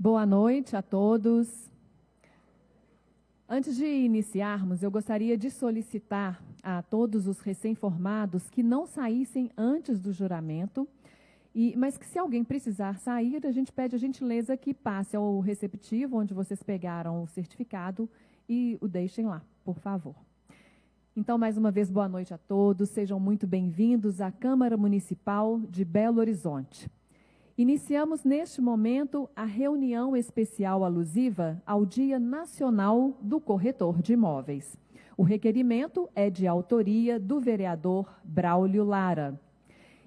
Boa noite a todos. Antes de iniciarmos, eu gostaria de solicitar a todos os recém-formados que não saíssem antes do juramento, mas que se alguém precisar sair, a gente pede a gentileza que passe ao receptivo, onde vocês pegaram o certificado, e o deixem lá, por favor. Então, mais uma vez, boa noite a todos. Sejam muito bem-vindos à Câmara Municipal de Belo Horizonte. Iniciamos neste momento a reunião especial alusiva ao Dia Nacional do Corretor de Imóveis. O requerimento é de autoria do vereador Braulio Lara.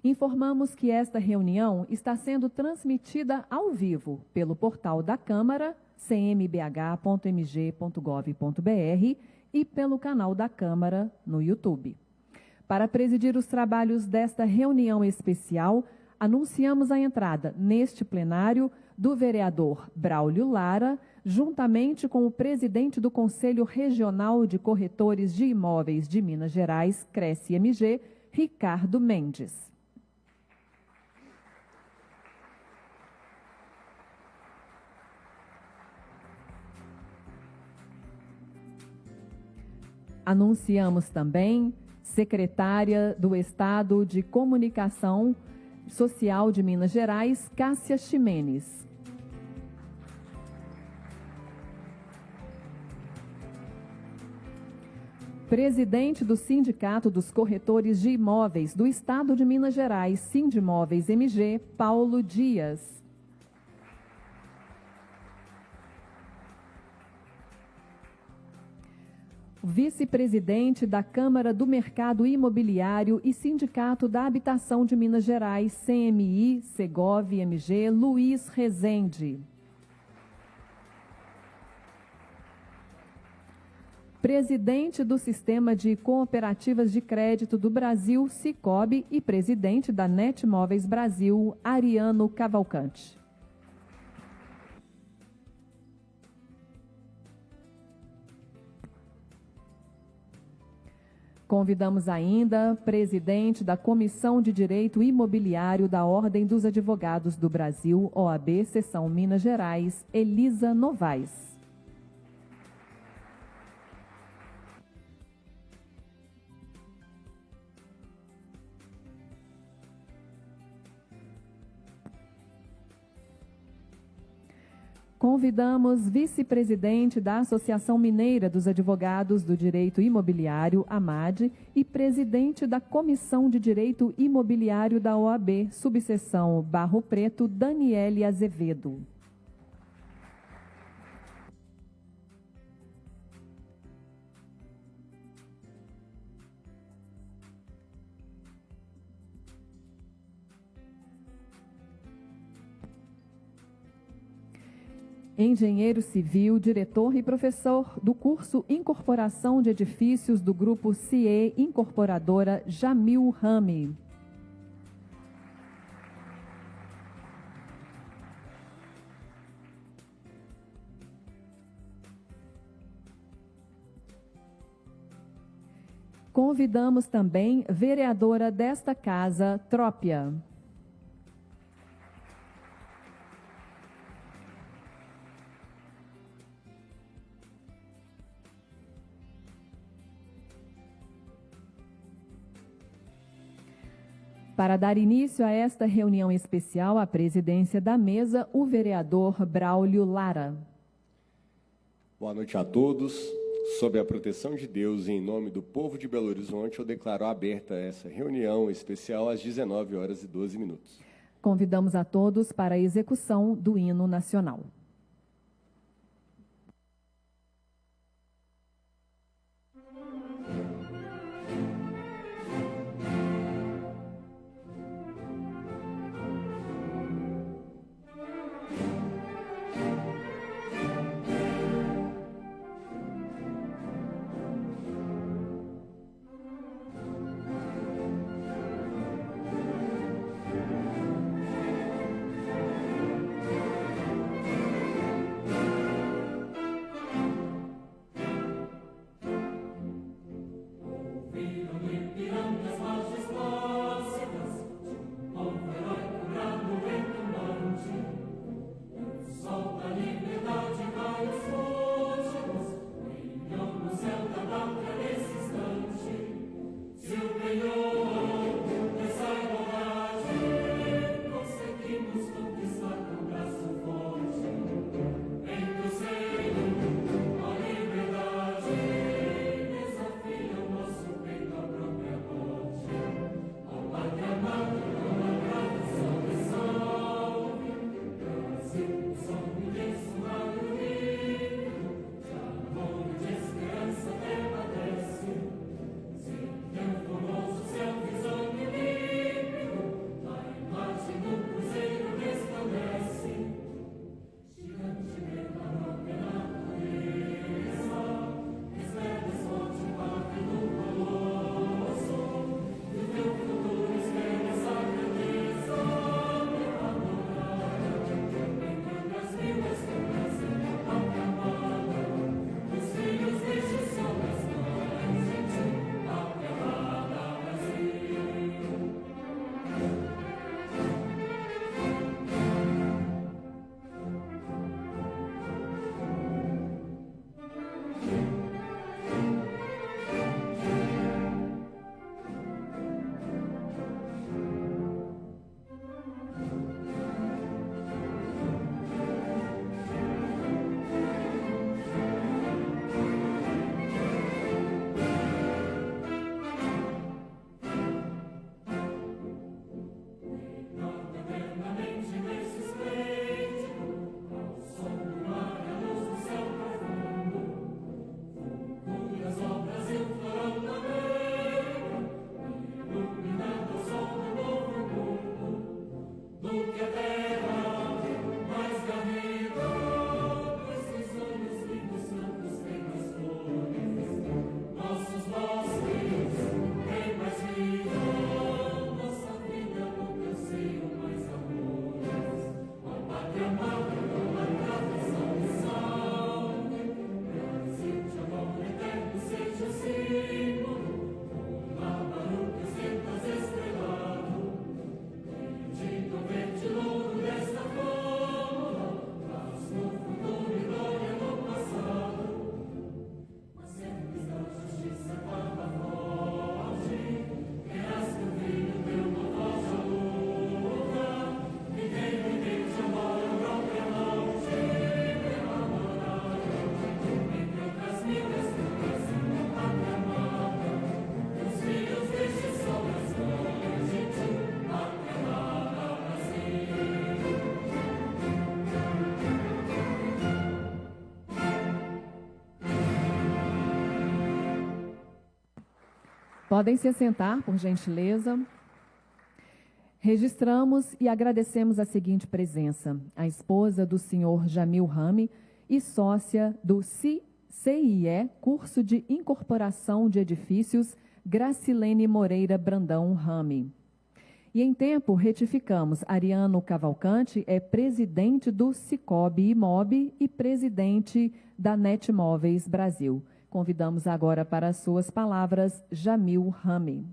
Informamos que esta reunião está sendo transmitida ao vivo pelo portal da Câmara, cmbh.mg.gov.br, e pelo canal da Câmara no YouTube. Para presidir os trabalhos desta reunião especial, anunciamos a entrada neste plenário do vereador Braulio Lara, juntamente com o presidente do Conselho Regional de Corretores de Imóveis de Minas Gerais, Cresce-MG, Ricardo Mendes. Anunciamos também secretária do Estado de Comunicação Social de Minas Gerais, Cássia Ximenes. Presidente do Sindicato dos Corretores de Imóveis do Estado de Minas Gerais, Sindimóveis MG, Paulo Dias. Vice-presidente da Câmara do Mercado Imobiliário e Sindicato da Habitação de Minas Gerais, CMI, Segov MG, Luiz Rezende. Presidente do Sistema de Cooperativas de Crédito do Brasil, Sicob, e presidente da Netmóveis Brasil, Ariano Cavalcante. Convidamos ainda presidente da Comissão de Direito Imobiliário da Ordem dos Advogados do Brasil, OAB, Seção Minas Gerais, Elisa Novaes. Convidamos vice-presidente da Associação Mineira dos Advogados do Direito Imobiliário, AMAD, e presidente da Comissão de Direito Imobiliário da OAB, subseção Barro Preto, Daniele Azevedo. Engenheiro civil, diretor e professor do curso Incorporação de Edifícios do Grupo CIE Incorporadora, Jamil Rami. Convidamos também vereadora desta casa, Trópia. Para dar início a esta reunião especial, a presidência da mesa, o vereador Braulio Lara. Boa noite a todos. Sob a proteção de Deus e em nome do povo de Belo Horizonte, eu declaro aberta essa reunião especial às 19h12. Convidamos a todos para a execução do hino nacional. Podem se assentar, por gentileza. Registramos e agradecemos a seguinte presença: a esposa do senhor Jamil Rami e sócia do CIE, Curso de Incorporação de Edifícios, Gracilene Moreira Brandão Rami. E em tempo, retificamos, Ariano Cavalcante é presidente do Cicobi Imob e presidente da Netmóveis Brasil. Convidamos agora para as suas palavras, Jamil Rami.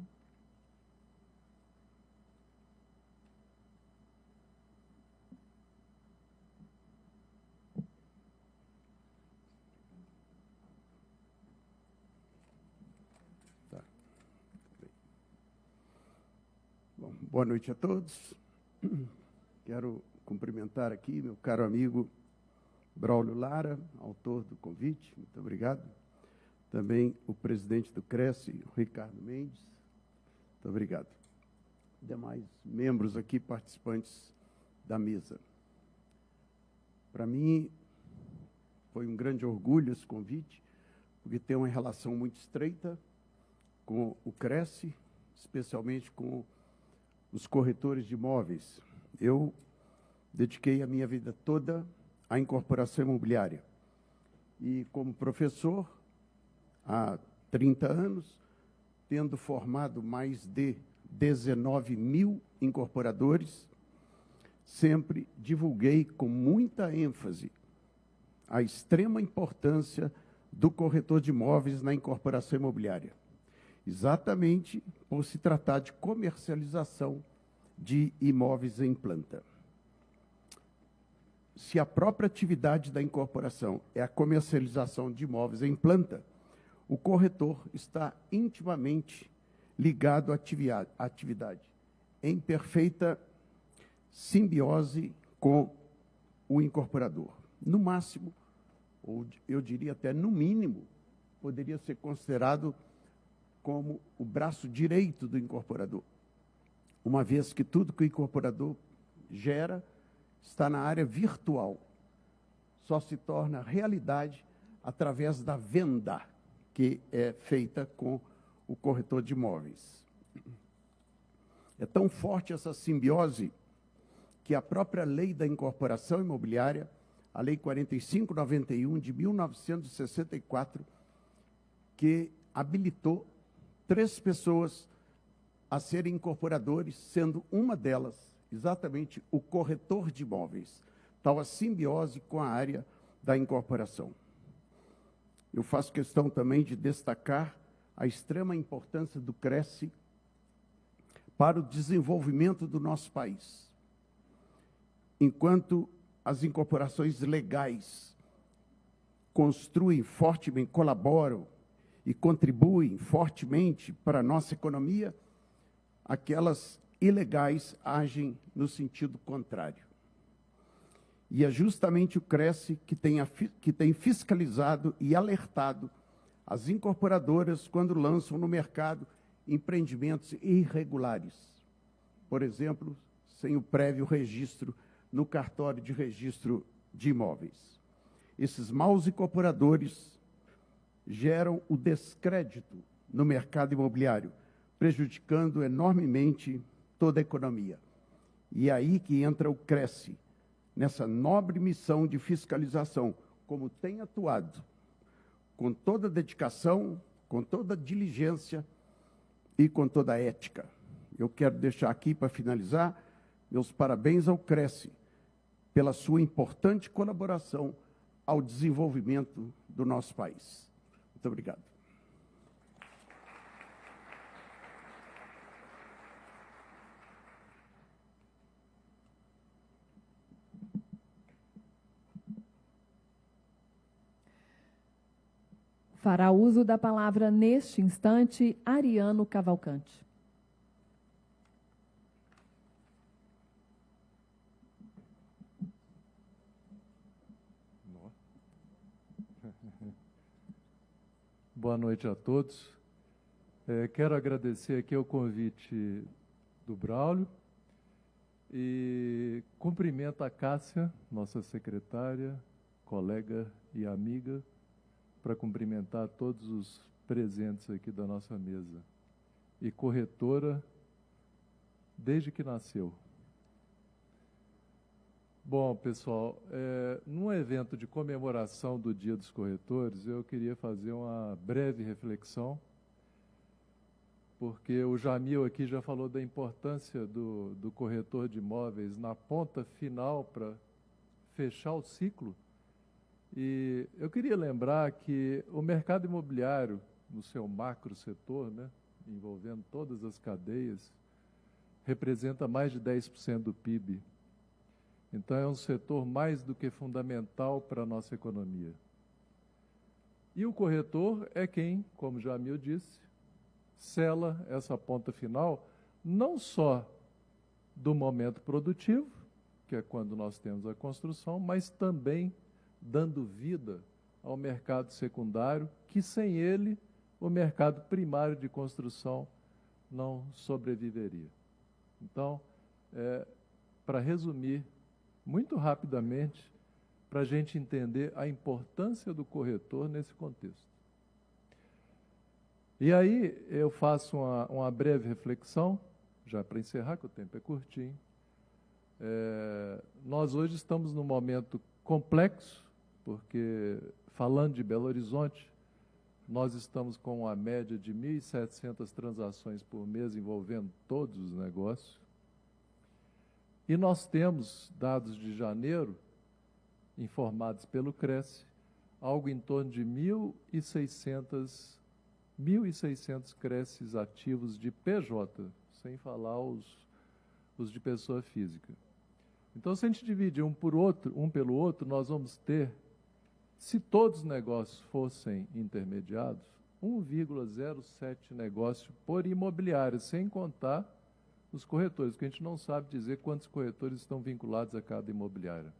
Bom, boa noite a todos. Quero cumprimentar aqui meu caro amigo Braulio Lara, autor do convite, muito obrigado. Também o presidente do Cresce, Ricardo Mendes, muito obrigado. Demais membros aqui, participantes da mesa. Para mim, foi um grande orgulho esse convite, porque tem uma relação muito estreita com o Cresce, especialmente com os corretores de imóveis. Eu dediquei a minha vida toda à incorporação imobiliária. E como professor, há 30 anos, tendo formado mais de 19 mil incorporadores, sempre divulguei com muita ênfase a extrema importância do corretor de imóveis na incorporação imobiliária, exatamente por se tratar de comercialização de imóveis em planta. Se a própria atividade da incorporação é a comercialização de imóveis em planta, o corretor está intimamente ligado à atividade, em perfeita simbiose com o incorporador. No máximo, ou eu diria até no mínimo, poderia ser considerado como o braço direito do incorporador, uma vez que tudo que o incorporador gera está na área virtual, só se torna realidade através da venda, que é feita com o corretor de imóveis. É tão forte essa simbiose que a própria lei da incorporação imobiliária, a Lei 4591 de 1964, que habilitou 3 pessoas a serem incorporadores, sendo uma delas exatamente o corretor de imóveis, tal a simbiose com a área da incorporação. Eu faço questão também de destacar a extrema importância do Cresce para o desenvolvimento do nosso país. Enquanto as incorporações legais construem fortemente, colaboram e contribuem fortemente para a nossa economia, aquelas ilegais agem no sentido contrário. E é justamente o Cresce que tem fiscalizado e alertado as incorporadoras quando lançam no mercado empreendimentos irregulares. Por exemplo, sem o prévio registro no cartório de registro de imóveis. Esses maus incorporadores geram o descrédito no mercado imobiliário, prejudicando enormemente toda a economia. E é aí que entra o Cresce, nessa nobre missão de fiscalização, como tem atuado, com toda dedicação, com toda diligência e com toda a ética. Eu quero deixar aqui, para finalizar, meus parabéns ao Cresce, pela sua importante colaboração ao desenvolvimento do nosso país. Muito obrigado. Fará uso da palavra neste instante Ariano Cavalcante. Boa noite a todos. Quero agradecer aqui o convite do Braulio e cumprimento a Cássia, nossa secretária, colega e amiga, para cumprimentar todos os presentes aqui da nossa mesa. e corretora desde que nasceu. Bom, pessoal, num evento de comemoração do Dia dos Corretores, eu queria fazer uma breve reflexão, porque o Jamil aqui já falou da importância do corretor de imóveis na ponta final para fechar o ciclo. E eu queria lembrar que o mercado imobiliário, no seu macro setor, né, envolvendo todas as cadeias, representa mais de 10% do PIB. Então, é um setor mais do que fundamental para a nossa economia. E o corretor é quem, como Jamil disse, sela essa ponta final, não só do momento produtivo, que é quando nós temos a construção, mas também dando vida ao mercado secundário, que sem ele, o mercado primário de construção não sobreviveria. Então, para resumir, muito rapidamente, para a gente entender a importância do corretor nesse contexto. E aí eu faço uma breve reflexão, já para encerrar, que o tempo é curtinho. Nós hoje estamos num momento complexo, porque, falando de Belo Horizonte, nós estamos com uma média de 1.700 transações por mês envolvendo todos os negócios. E nós temos, dados de janeiro, informados pelo Cresce, algo em torno de 1.600 Creces ativos de PJ, sem falar os de pessoa física. Então, se a gente dividir um pelo outro, nós vamos ter, se todos os negócios fossem intermediados, 1,07 negócio por imobiliária, sem contar os corretores, porque a gente não sabe dizer quantos corretores estão vinculados a cada imobiliária.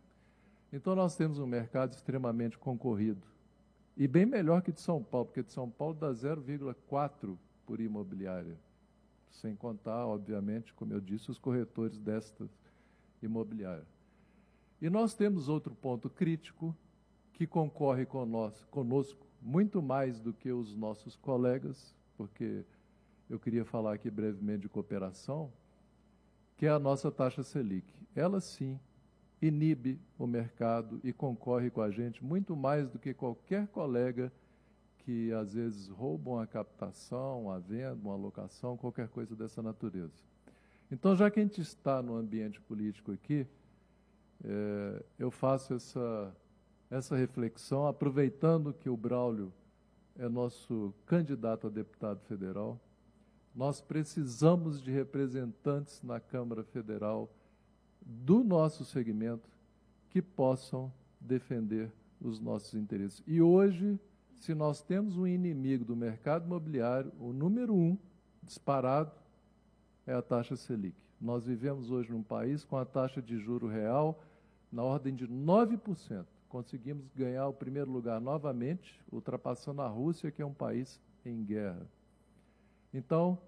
Então, nós temos um mercado extremamente concorrido, e bem melhor que de São Paulo, porque de São Paulo dá 0,4 por imobiliária, sem contar, obviamente, como eu disse, os corretores desta imobiliária. E nós temos outro ponto crítico, que concorre conosco muito mais do que os nossos colegas, porque eu queria falar aqui brevemente de cooperação, que é a nossa taxa Selic. Ela sim inibe o mercado e concorre com a gente muito mais do que qualquer colega que às vezes roubam a captação, a venda, uma alocação, qualquer coisa dessa natureza. Então, já que a gente está no ambiente político aqui, eu faço essa reflexão, aproveitando que o Braulio é nosso candidato a deputado federal. Nós precisamos de representantes na Câmara Federal do nosso segmento que possam defender os nossos interesses. E hoje, se nós temos um inimigo do mercado imobiliário, o número 1, disparado, é a taxa Selic. Nós vivemos hoje num país com a taxa de juro real na ordem de 9%. Conseguimos ganhar o primeiro lugar novamente, ultrapassando a Rússia, que é um país em guerra. Então,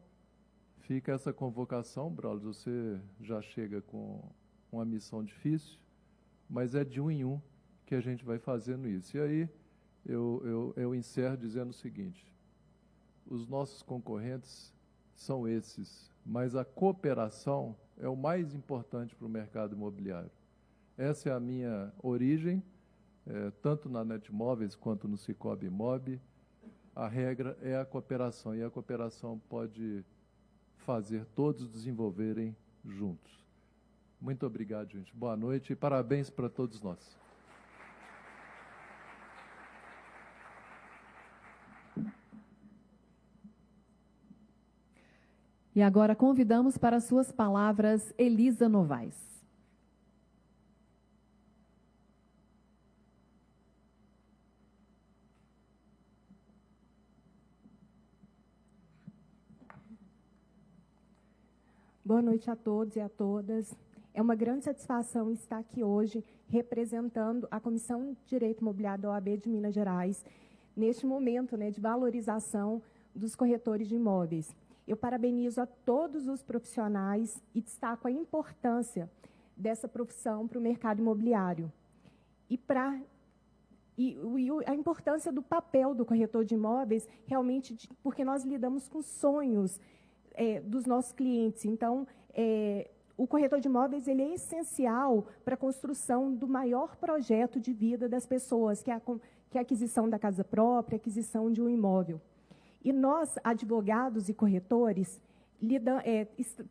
fica essa convocação, Braulio, você já chega com uma missão difícil, mas é de um em um que a gente vai fazendo isso. E aí, eu encerro dizendo o seguinte: os nossos concorrentes são esses, mas a cooperação é o mais importante para o mercado imobiliário. Essa é a minha origem, tanto na Netmóveis quanto no Cicobi Imob. A regra é a cooperação, e a cooperação pode fazer todos desenvolverem juntos. Muito obrigado, gente. Boa noite e parabéns para todos nós. E agora convidamos para suas palavras Elisa Novaes. Boa noite a todos e a todas. É uma grande satisfação estar aqui hoje representando a Comissão de Direito Imobiliário da OAB de Minas Gerais, neste momento, de valorização dos corretores de imóveis. Eu parabenizo a todos os profissionais e destaco a importância dessa profissão para o mercado imobiliário. E a importância do papel do corretor de imóveis, realmente, porque nós lidamos com sonhos dos nossos clientes. Então, o corretor de imóveis ele é essencial para a construção do maior projeto de vida das pessoas, que é a aquisição da casa própria, a aquisição de um imóvel. E nós, advogados e corretores,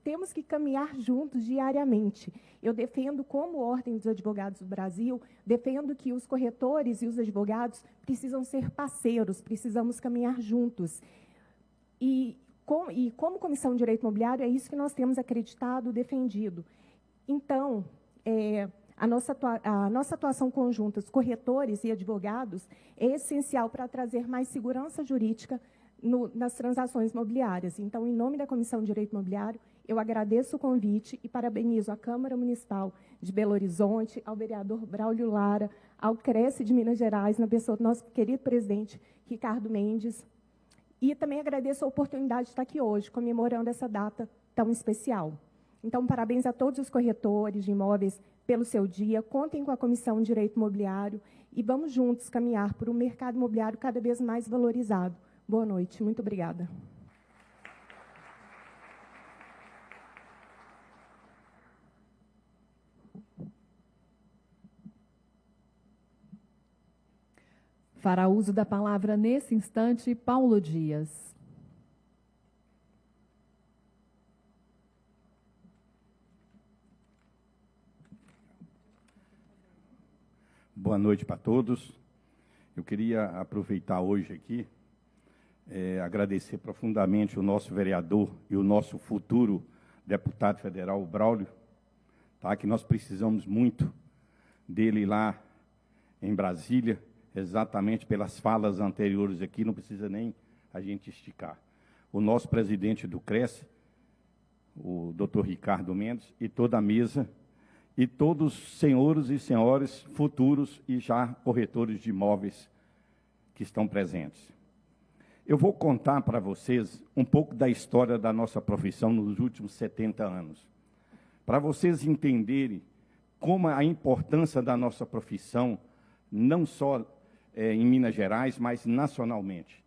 temos que caminhar juntos diariamente. Eu defendo, como Ordem dos Advogados do Brasil, defendo que os corretores e os advogados precisam ser parceiros, precisamos caminhar juntos. E como Comissão de Direito Imobiliário, é isso que nós temos acreditado, defendido. Então, a nossa atuação conjunta, os corretores e advogados, é essencial para trazer mais segurança jurídica nas transações imobiliárias. Então, em nome da Comissão de Direito Imobiliário, eu agradeço o convite e parabenizo a Câmara Municipal de Belo Horizonte, ao vereador Braulio Lara, ao Cresce de Minas Gerais, na pessoa do nosso querido presidente Ricardo Mendes. E também agradeço a oportunidade de estar aqui hoje, comemorando essa data tão especial. Então, parabéns a todos os corretores de imóveis pelo seu dia. Contem com a Comissão de Direito Imobiliário e vamos juntos caminhar por um mercado imobiliário cada vez mais valorizado. Boa noite. Muito obrigada. Fará uso da palavra nesse instante Paulo Dias. Boa noite para todos. Eu queria aproveitar hoje aqui, agradecer profundamente o nosso vereador e o nosso futuro deputado federal, o Braulio, tá? Que nós precisamos muito dele lá em Brasília, exatamente pelas falas anteriores aqui, não precisa nem a gente esticar. O nosso presidente do Cresce, o doutor Ricardo Mendes, e toda a mesa, e todos os senhores e senhoras futuros e já corretores de imóveis que estão presentes. Eu vou contar para vocês um pouco da história da nossa profissão nos últimos 70 anos, para vocês entenderem como a importância da nossa profissão, não só em Minas Gerais, mas nacionalmente.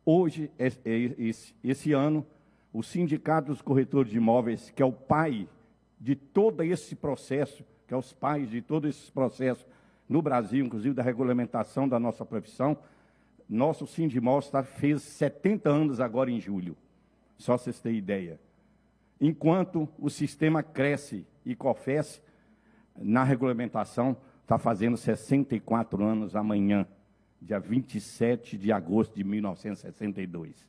Hoje, esse ano, o Sindicato dos Corretores de Imóveis, que é o pai de todo esse processo, que é os pais de todo esse processo no Brasil, inclusive da regulamentação da nossa profissão, nosso Sindimóveis fez 70 anos agora em julho, só vocês terem ideia. Enquanto o sistema Cresce e COFES, na regulamentação, está fazendo 64 anos amanhã, dia 27 de agosto de 1962.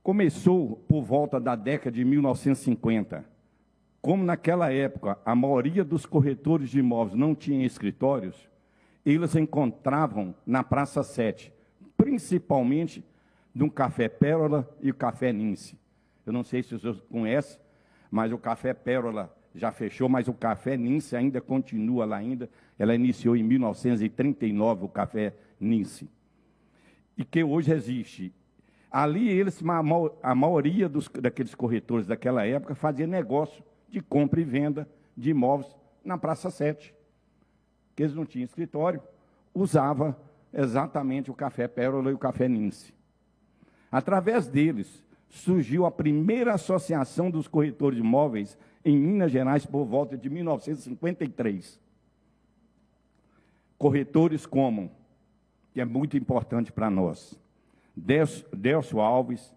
Começou por volta da década de 1950. Como naquela época a maioria dos corretores de imóveis não tinha escritórios, eles encontravam na Praça 7, principalmente no Café Pérola e o Café Nince. Eu não sei se vocês conhecem, mas o Café Pérola já fechou, mas o Café Nince ainda continua lá ainda. Ela iniciou em 1939, o Café Nince, e que hoje existe. Ali, a maioria daqueles corretores daquela época fazia negócio de compra e venda de imóveis na Praça 7, que eles não tinham escritório, usava exatamente o Café Pérola e o Café Nince. Através deles, surgiu a primeira associação dos corretores de imóveis em Minas Gerais por volta de 1953. Corretores como, que é muito importante para nós, Délcio Alves,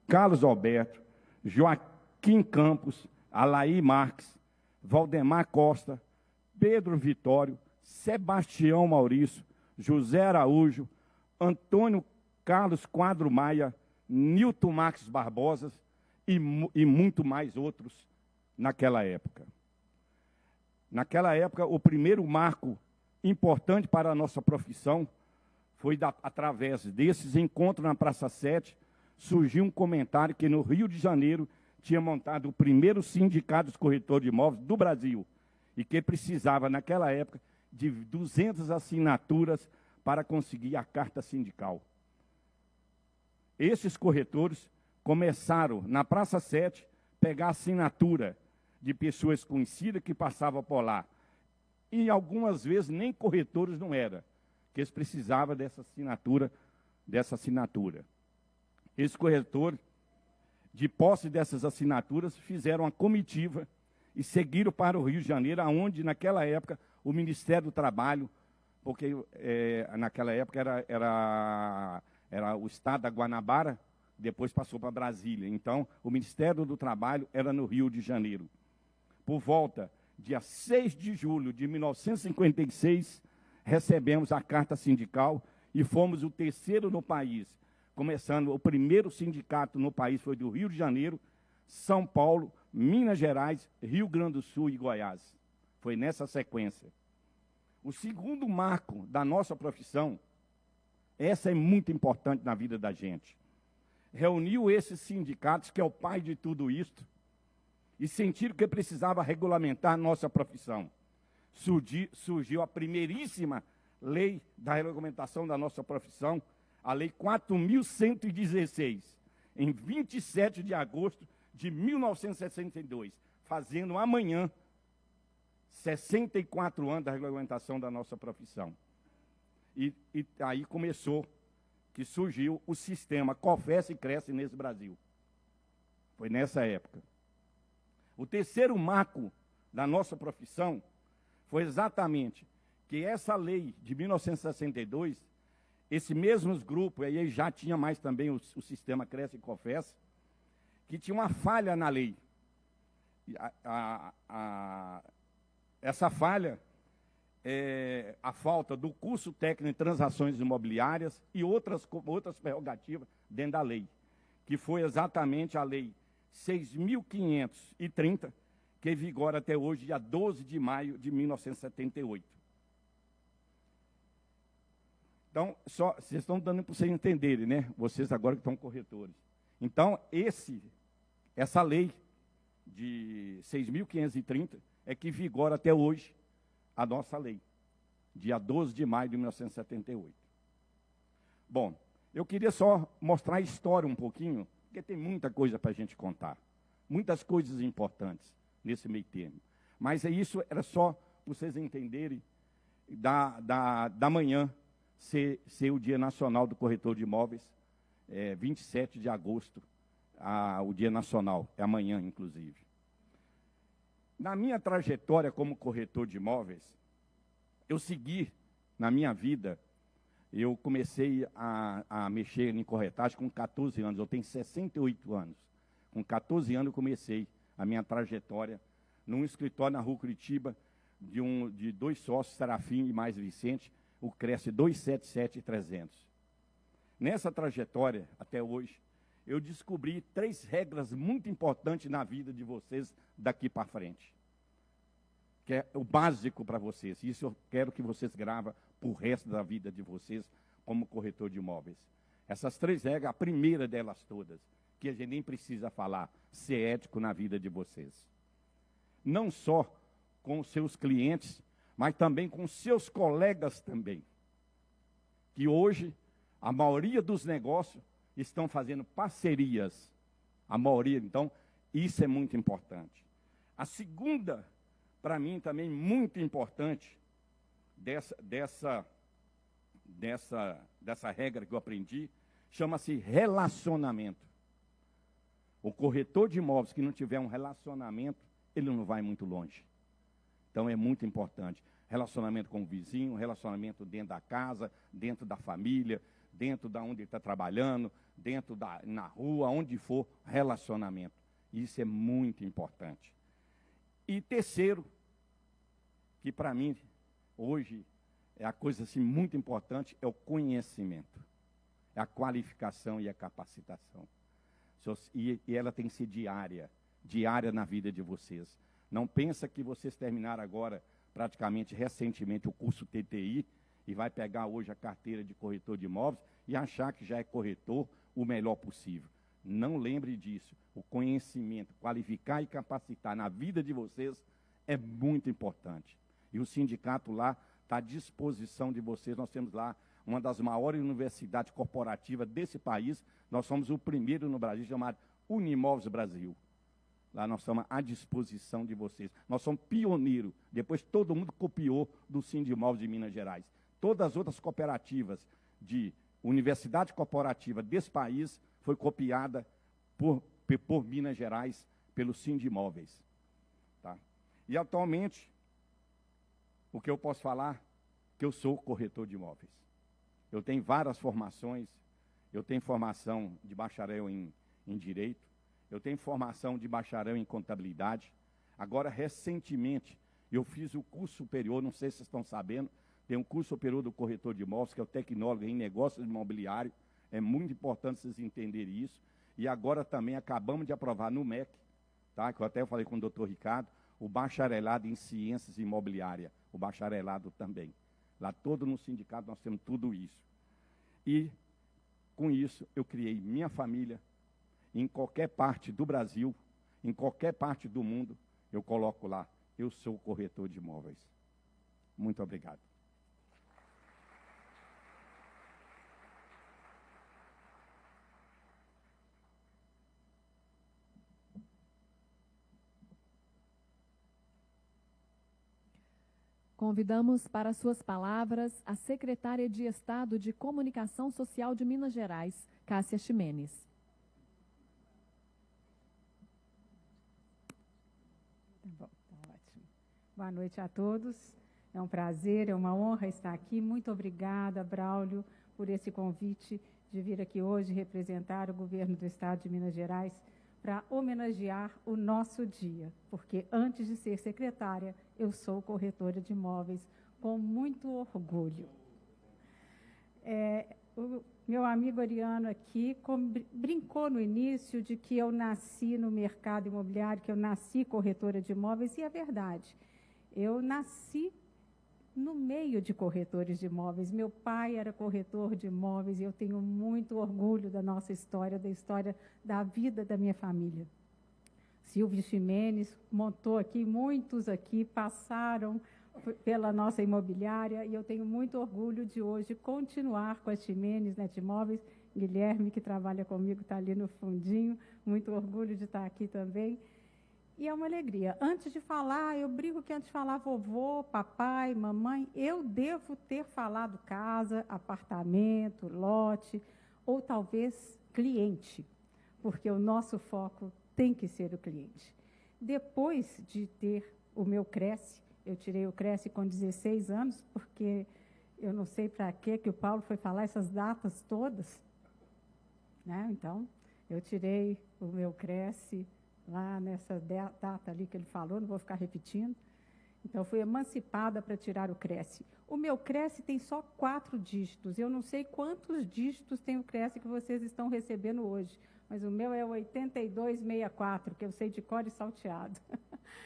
Carlos Alberto, Joaquim Campos, Alaí Marques, Valdemar Costa, Pedro Vitório, Sebastião Maurício, José Araújo, Antônio Carlos Quadro Maia, Nilton Marques Barbosa e muito mais outros naquela época. Naquela época, o primeiro marco importante para a nossa profissão foi através desses encontros na Praça 7, surgiu um comentário que no Rio de Janeiro tinha montado o primeiro sindicato dos corretores de imóveis do Brasil e que precisava, naquela época, de 200 assinaturas para conseguir a carta sindical. Esses corretores começaram, na Praça 7, pegar assinatura de pessoas conhecidas que passavam por lá. E algumas vezes nem corretores não eram, que eles precisavam dessa assinatura. Esse corretor de posse dessas assinaturas, fizeram uma comitiva e seguiram para o Rio de Janeiro, onde, naquela época, o Ministério do Trabalho, porque naquela época era o estado da Guanabara, depois passou para Brasília. Então, o Ministério do Trabalho era no Rio de Janeiro. Por volta, dia 6 de julho de 1956, recebemos a carta sindical e fomos o terceiro no país. Começando, o primeiro sindicato no país foi do Rio de Janeiro, São Paulo, Minas Gerais, Rio Grande do Sul e Goiás. Foi nessa sequência. O segundo marco da nossa profissão, essa é muito importante na vida da gente, reuniu esses sindicatos, que é o pai de tudo isto, e sentiram que precisava regulamentar nossa profissão. Surgiu a primeiríssima lei da regulamentação da nossa profissão, a Lei 4.116, em 27 de agosto de 1962, fazendo amanhã 64 anos da regulamentação da nossa profissão. E aí começou, que surgiu o sistema COFES e Cresce nesse Brasil. Foi nessa época. O terceiro marco da nossa profissão foi exatamente que essa lei de 1962, esse mesmo grupo, aí já tinha mais também o sistema Cresce e COFES, que tinha uma falha na lei. Essa falha é a falta do curso técnico em transações imobiliárias e outras prerrogativas dentro da lei, que foi exatamente a Lei 6.530, que vigora até hoje, dia 12 de maio de 1978. Então, vocês estão dando para vocês entenderem, né? Vocês agora que estão corretores. Então, essa lei de 6.530 é que vigora até hoje a nossa lei, dia 12 de maio de 1978. Bom, eu queria só mostrar a história um pouquinho, porque tem muita coisa para a gente contar, muitas coisas importantes nesse meio termo. Mas isso era só para vocês entenderem da manhã ser o Dia Nacional do Corretor de Imóveis, 27 de agosto, o Dia Nacional, é amanhã, inclusive. Na minha trajetória como corretor de imóveis, eu segui na minha vida, eu comecei a mexer em corretagem com 14 anos, eu tenho 68 anos. Com 14 anos eu comecei a minha trajetória num escritório na Rua Curitiba, de dois sócios, Serafim e mais Vicente, o Cresce 277-300. Nessa trajetória, até hoje, eu descobri 3 regras muito importantes na vida de vocês daqui para frente, que é o básico para vocês. Isso eu quero que vocês gravem para o resto da vida de vocês como corretor de imóveis. Essas 3 regras, a primeira delas todas, que a gente nem precisa falar, ser ético na vida de vocês. Não só com os seus clientes, mas também com os seus colegas também. Que hoje, a maioria dos negócios estão fazendo parcerias. A maioria, então, isso é muito importante. A segunda, para mim, também muito importante, dessa regra que eu aprendi, chama-se relacionamento. O corretor de imóveis que não tiver um relacionamento, ele não vai muito longe. Então, é muito importante. Relacionamento com o vizinho, relacionamento dentro da casa, dentro da família, dentro da onde ele está trabalhando, na rua, onde for, relacionamento. Isso é muito importante. E terceiro, que para mim, hoje, é a coisa assim, muito importante, é o conhecimento. É a qualificação e a capacitação. E ela tem que ser diária na vida de vocês. Não pensa que vocês terminaram agora, praticamente recentemente, o curso TTI, e vai pegar hoje a carteira de corretor de imóveis e achar que já é corretor o melhor possível. Não lembre disso. O conhecimento, qualificar e capacitar na vida de vocês é muito importante. E o sindicato lá está à disposição de vocês. Nós temos lá uma das maiores universidades corporativas desse país. Nós somos o primeiro no Brasil, chamado Unimóveis Brasil. Lá nós estamos à disposição de vocês. Nós somos pioneiros. Depois todo mundo copiou do Sindimóveis de Minas Gerais. Todas as outras cooperativas de universidade corporativa desse país foi copiada por por Minas Gerais, pelo Sindimóveis. Tá? E atualmente, o que eu posso falar? Que eu sou corretor de imóveis. Eu tenho várias formações, eu tenho formação de bacharel em Direito, eu tenho formação de bacharel em Contabilidade. Agora, recentemente, eu fiz o curso superior, não sei se vocês estão sabendo, tem um curso superior do corretor de imóveis, que é o tecnólogo em negócios imobiliários. É muito importante vocês entenderem isso. E agora também acabamos de aprovar no MEC, tá? Que eu até falei com o doutor Ricardo, o bacharelado em ciências imobiliárias, o bacharelado também. Lá todo no sindicato nós temos tudo isso. E, com isso, eu criei minha família. Em qualquer parte do Brasil, em qualquer parte do mundo, eu coloco lá, eu sou corretor de imóveis. Muito obrigado. Convidamos para suas palavras a secretária de Estado de Comunicação Social de Minas Gerais, Cássia Ximenes. Tá bom, tá ótimo. Boa noite a todos. É um prazer, é uma honra estar aqui. Muito obrigada, Braulio, por esse convite de vir aqui hoje representar o governo do Estado de Minas Gerais para homenagear o nosso dia, porque antes de ser secretária, eu sou corretora de imóveis com muito orgulho. O meu amigo Ariano aqui brincou no início de que eu nasci no mercado imobiliário, que eu nasci corretora de imóveis, e é verdade. Eu nasci no meio de corretores de imóveis. Meu pai era corretor de imóveis e eu tenho muito orgulho da nossa história, da história da vida da minha família. Silvio Ximenes montou aqui, muitos aqui passaram pela nossa imobiliária e eu tenho muito orgulho de hoje continuar com a Ximenes Netimóveis. Guilherme, que trabalha comigo, está ali no fundinho, muito orgulho de estar aqui também. E é uma alegria. Antes de falar, eu brinco que antes de falar vovô, papai, mamãe, eu devo ter falado casa, apartamento, lote, ou talvez cliente, porque o nosso foco tem que ser o cliente. Depois de ter o meu Cresce, eu tirei o Cresce com 16 anos, porque eu não sei para que o Paulo foi falar essas datas todas, né? Então, eu tirei o meu Cresce lá nessa data ali que ele falou, não vou ficar repetindo. Então, fui emancipada para tirar o Cresce. O meu Cresce tem só 4 dígitos. Eu não sei quantos dígitos tem o Cresce que vocês estão recebendo hoje, mas o meu é 8264, que eu sei de cor e salteado.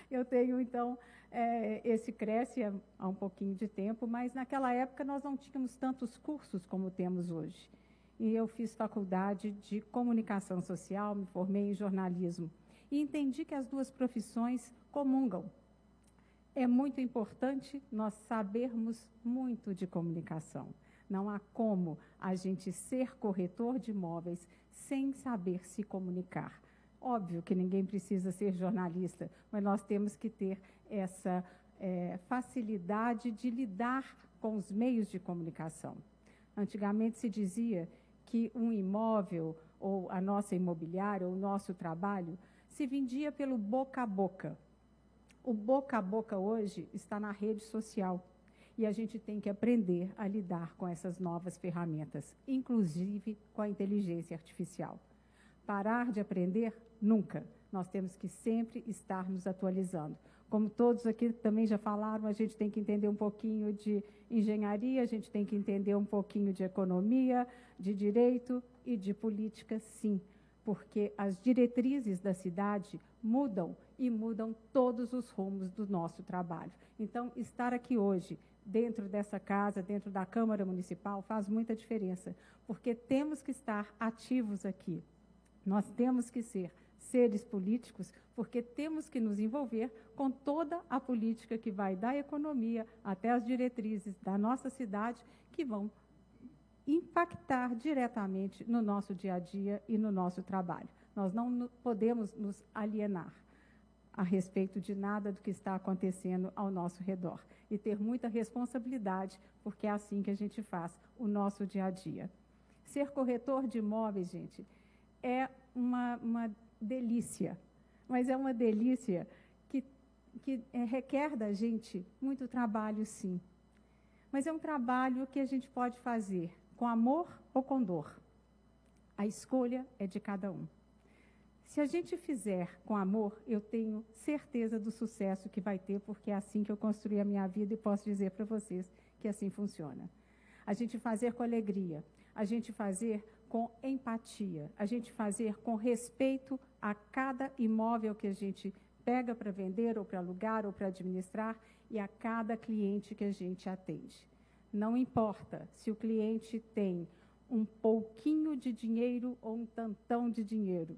Eu tenho, então, esse Cresce há um pouquinho de tempo, mas naquela época nós não tínhamos tantos cursos como temos hoje. E eu fiz faculdade de comunicação social, me formei em jornalismo. E entendi que as duas profissões comungam. É muito importante nós sabermos muito de comunicação. Não há como a gente ser corretor de imóveis sem saber se comunicar. Óbvio que ninguém precisa ser jornalista, mas nós temos que ter essa facilidade de lidar com os meios de comunicação. Antigamente se dizia que um imóvel, ou a nossa imobiliária, ou o nosso trabalho, se vendia pelo boca a boca. O boca a boca hoje está na rede social e a gente tem que aprender a lidar com essas novas ferramentas, inclusive com a inteligência artificial. Parar de aprender? Nunca. Nós temos que sempre estar nos atualizando. Como todos aqui também já falaram, a gente tem que entender um pouquinho de engenharia, a gente tem que entender um pouquinho de economia, de direito e de política, sim. Porque as diretrizes da cidade mudam e mudam todos os rumos do nosso trabalho. Então, estar aqui hoje, dentro dessa casa, dentro da Câmara Municipal, faz muita diferença, porque temos que estar ativos aqui. Nós temos que ser seres políticos, porque temos que nos envolver com toda a política que vai da economia até as diretrizes da nossa cidade, que vão impactar diretamente no nosso dia a dia e no nosso trabalho. Nós não podemos nos alienar a respeito de nada do que está acontecendo ao nosso redor e ter muita responsabilidade, porque é assim que a gente faz o nosso dia a dia. Ser corretor de imóveis, gente, é uma delícia, mas é uma delícia que requer da gente muito trabalho, sim. Mas é um trabalho que a gente pode fazer com amor ou com dor. A escolha é de cada um. Se a gente fizer com amor, eu tenho certeza do sucesso que vai ter, porque é assim que eu construí a minha vida e posso dizer para vocês que assim funciona. A gente fazer com alegria, a gente fazer com empatia, a gente fazer com respeito a cada imóvel que a gente pega para vender, ou para alugar, ou para administrar, e a cada cliente que a gente atende. Não importa se o cliente tem um pouquinho de dinheiro ou um tantão de dinheiro,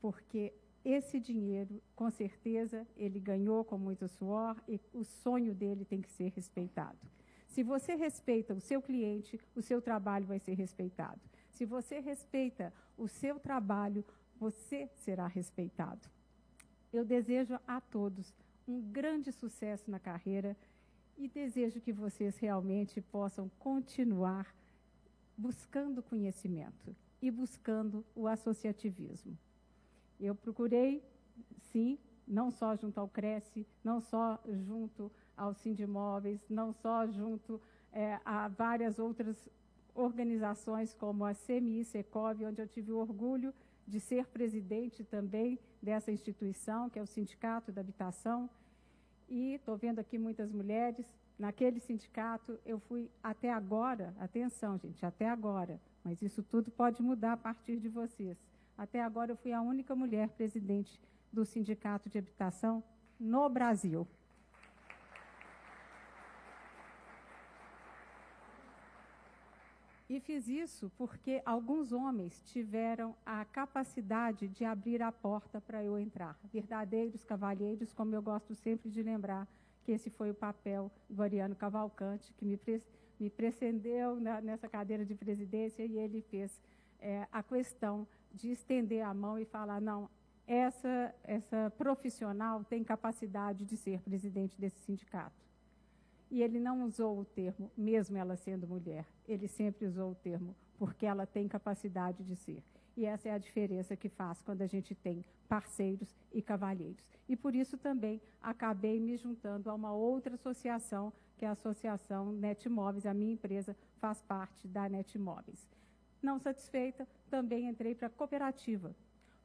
porque esse dinheiro, com certeza, ele ganhou com muito suor e o sonho dele tem que ser respeitado. Se você respeita o seu cliente, o seu trabalho vai ser respeitado. Se você respeita o seu trabalho, você será respeitado. Eu desejo a todos um grande sucesso na carreira e desejo que vocês realmente possam continuar buscando conhecimento e buscando o associativismo. Eu procurei, sim, não só junto ao Cresce, não só junto ao Sindimóveis, não só junto a várias outras organizações como a CMI, Secov, onde eu tive o orgulho de ser presidente também dessa instituição, que é o Sindicato da Habitação. E estou vendo aqui muitas mulheres. Naquele sindicato eu fui até agora, atenção gente, até agora, mas isso tudo pode mudar a partir de vocês. Até agora eu fui a única mulher presidente do Sindicato de Habitação no Brasil. E fiz isso porque alguns homens tiveram a capacidade de abrir a porta para eu entrar. Verdadeiros cavalheiros, como eu gosto sempre de lembrar, que esse foi o papel do Ariano Cavalcante, que me precedeu nessa cadeira de presidência, e ele fez a questão de estender a mão e falar, não, essa profissional tem capacidade de ser presidente desse sindicato. E ele não usou o termo, mesmo ela sendo mulher, ele sempre usou o termo, porque ela tem capacidade de ser. E essa é a diferença que faz quando a gente tem parceiros e cavalheiros. E por isso também acabei me juntando a uma outra associação, que é a Associação Netmóveis, a minha empresa faz parte da Netmóveis. Não satisfeita, também entrei para a cooperativa,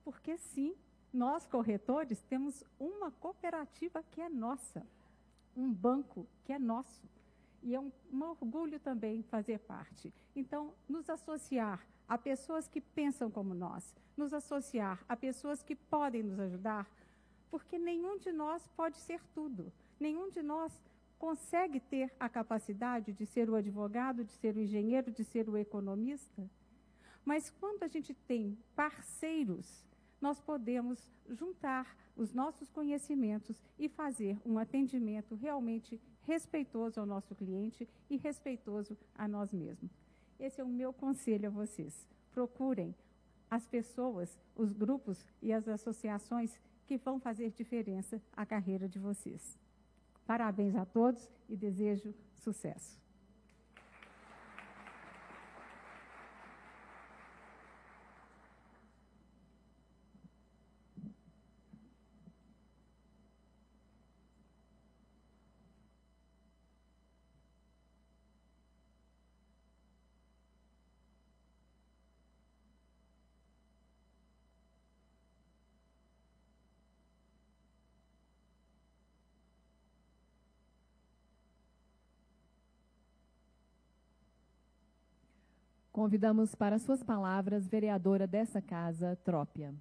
porque sim, nós corretores temos uma cooperativa que é nossa, um banco que é nosso, e é um orgulho também fazer parte. Então, nos associar a pessoas que pensam como nós, nos associar a pessoas que podem nos ajudar, porque nenhum de nós pode ser tudo, nenhum de nós consegue ter a capacidade de ser o advogado, de ser o engenheiro, de ser o economista, mas quando a gente tem parceiros, nós podemos juntar os nossos conhecimentos e fazer um atendimento realmente respeitoso ao nosso cliente e respeitoso a nós mesmos. Esse é o meu conselho a vocês. Procurem as pessoas, os grupos e as associações que vão fazer diferença à carreira de vocês. Parabéns a todos e desejo sucesso. Convidamos para suas palavras, vereadora dessa casa, Trópia.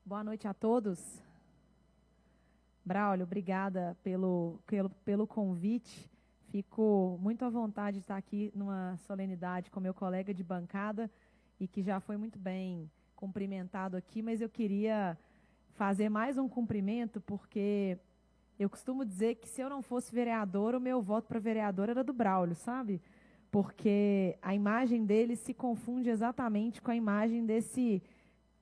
Boa noite a todos. Braulio, obrigada pelo convite. Fico muito à vontade de estar aqui numa solenidade com meu colega de bancada e que já foi muito bem cumprimentado aqui, mas eu queria fazer mais um cumprimento, porque eu costumo dizer que se eu não fosse vereador, o meu voto para vereador era do Braulio, sabe? Porque a imagem dele se confunde exatamente com a imagem desse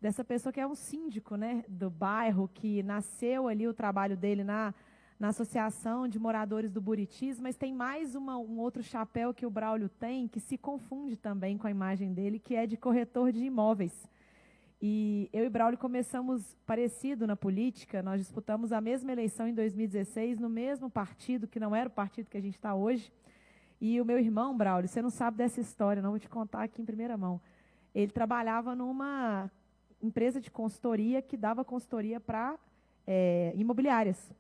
dessa pessoa que é um síndico, né, do bairro, que nasceu ali o trabalho dele na Associação de Moradores do Buritis, mas tem mais um outro chapéu que o Braulio tem, que se confunde também com a imagem dele, que é de corretor de imóveis. E eu e Braulio começamos parecido na política, nós disputamos a mesma eleição em 2016, no mesmo partido, que não era o partido que a gente está hoje. E o meu irmão, Braulio, você não sabe dessa história, não vou te contar aqui em primeira mão. Ele trabalhava numa empresa de consultoria que dava consultoria para imobiliárias.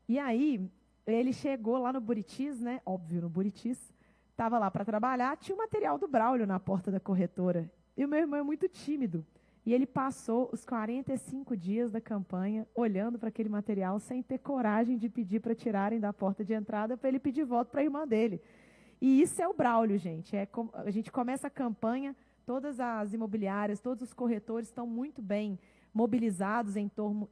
E aí, ele chegou lá no Buritis, né? Óbvio, no Buritis, estava lá para trabalhar, tinha o material do Braulio na porta da corretora. E o meu irmão é muito tímido. E ele passou os 45 dias da campanha olhando para aquele material sem ter coragem de pedir para tirarem da porta de entrada para ele pedir voto para a irmã dele. E isso é o Braulio, gente. A gente começa a campanha, todas as imobiliárias, todos os corretores estão muito bem mobilizados em torno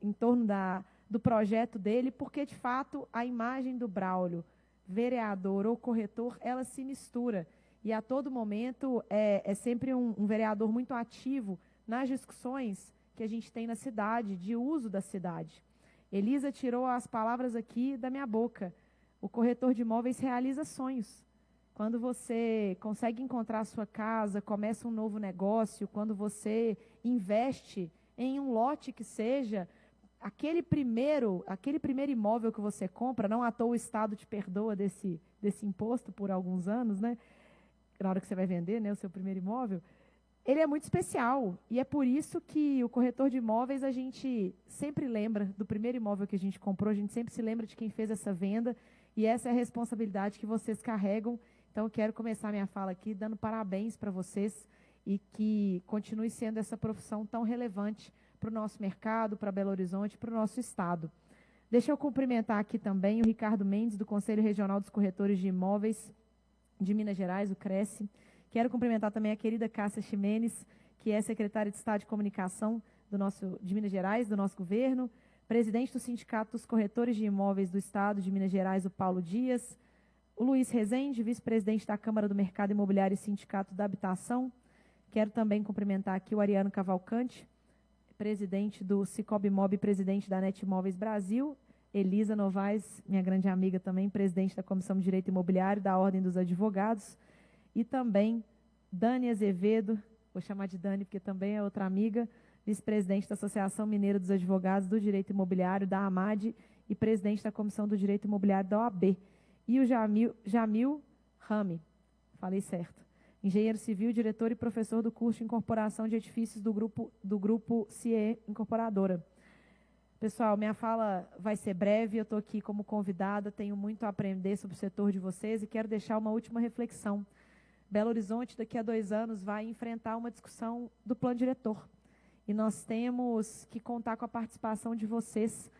do projeto dele, porque, de fato, a imagem do Braulio, vereador ou corretor, ela se mistura. E, a todo momento, é sempre um vereador muito ativo nas discussões que a gente tem na cidade, de uso da cidade. Elisa tirou as palavras aqui da minha boca. O corretor de imóveis realiza sonhos. Quando você consegue encontrar a sua casa, começa um novo negócio, quando você investe em um lote que seja aquele primeiro imóvel que você compra, não à toa o Estado te perdoa desse imposto por alguns anos, né? Na hora que você vai vender, né, o seu primeiro imóvel, ele é muito especial. E é por isso que o corretor de imóveis, a gente sempre lembra do primeiro imóvel que a gente comprou, a gente sempre se lembra de quem fez essa venda, e essa é a responsabilidade que vocês carregam. Então, eu quero começar minha fala aqui dando parabéns para vocês e que continue sendo essa profissão tão relevante para o nosso mercado, para Belo Horizonte, para o nosso estado. Deixa eu cumprimentar aqui também o Ricardo Mendes, do Conselho Regional dos Corretores de Imóveis de Minas Gerais, o Cresce. Quero cumprimentar também a querida Cássia Ximenes, que é secretária de Estado de Comunicação de Minas Gerais, do nosso governo, presidente do Sindicato dos Corretores de Imóveis do Estado de Minas Gerais, o Paulo Dias, o Luiz Rezende, vice-presidente da Câmara do Mercado Imobiliário e Sindicato da Habitação. Quero também cumprimentar aqui o Ariano Cavalcante, presidente do Cicobi Mob, presidente da NET Imóveis Brasil, Elisa Novaes, minha grande amiga também, presidente da Comissão de Direito Imobiliário da Ordem dos Advogados, e também Dani Azevedo, vou chamar de Dani porque também é outra amiga, vice-presidente da Associação Mineira dos Advogados do Direito Imobiliário, da AMAD, e presidente da Comissão do Direito Imobiliário da OAB. E o Jamil Rami, falei certo, engenheiro civil, diretor e professor do curso de incorporação de edifícios do grupo CIE Incorporadora. Pessoal, minha fala vai ser breve, eu estou aqui como convidada, tenho muito a aprender sobre o setor de vocês e quero deixar uma última reflexão. Belo Horizonte, daqui a 2 anos, vai enfrentar uma discussão do plano diretor. E nós temos que contar com a participação de vocês.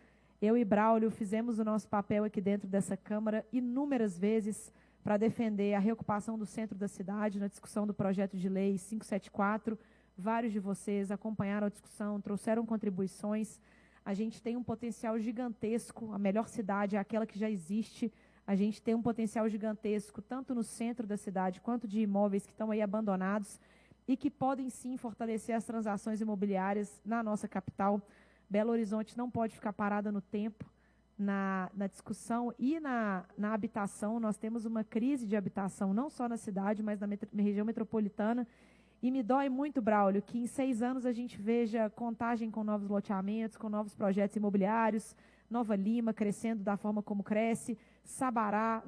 Eu e Braulio fizemos o nosso papel aqui dentro dessa Câmara inúmeras vezes para defender a reocupação do centro da cidade, na discussão do projeto de lei 574. Vários de vocês acompanharam a discussão, trouxeram contribuições. A gente tem um potencial gigantesco, a melhor cidade é aquela que já existe. A gente tem um potencial gigantesco, tanto no centro da cidade, quanto de imóveis que estão aí abandonados e que podem, sim, fortalecer as transações imobiliárias na nossa capital. Belo Horizonte não pode ficar parada no tempo, na discussão e na habitação. Nós temos uma crise de habitação, não só na cidade, mas na região metropolitana. E me dói muito, Braulio, que em 6 anos a gente veja Contagem com novos loteamentos, com novos projetos imobiliários, Nova Lima crescendo da forma como cresce, Sabará,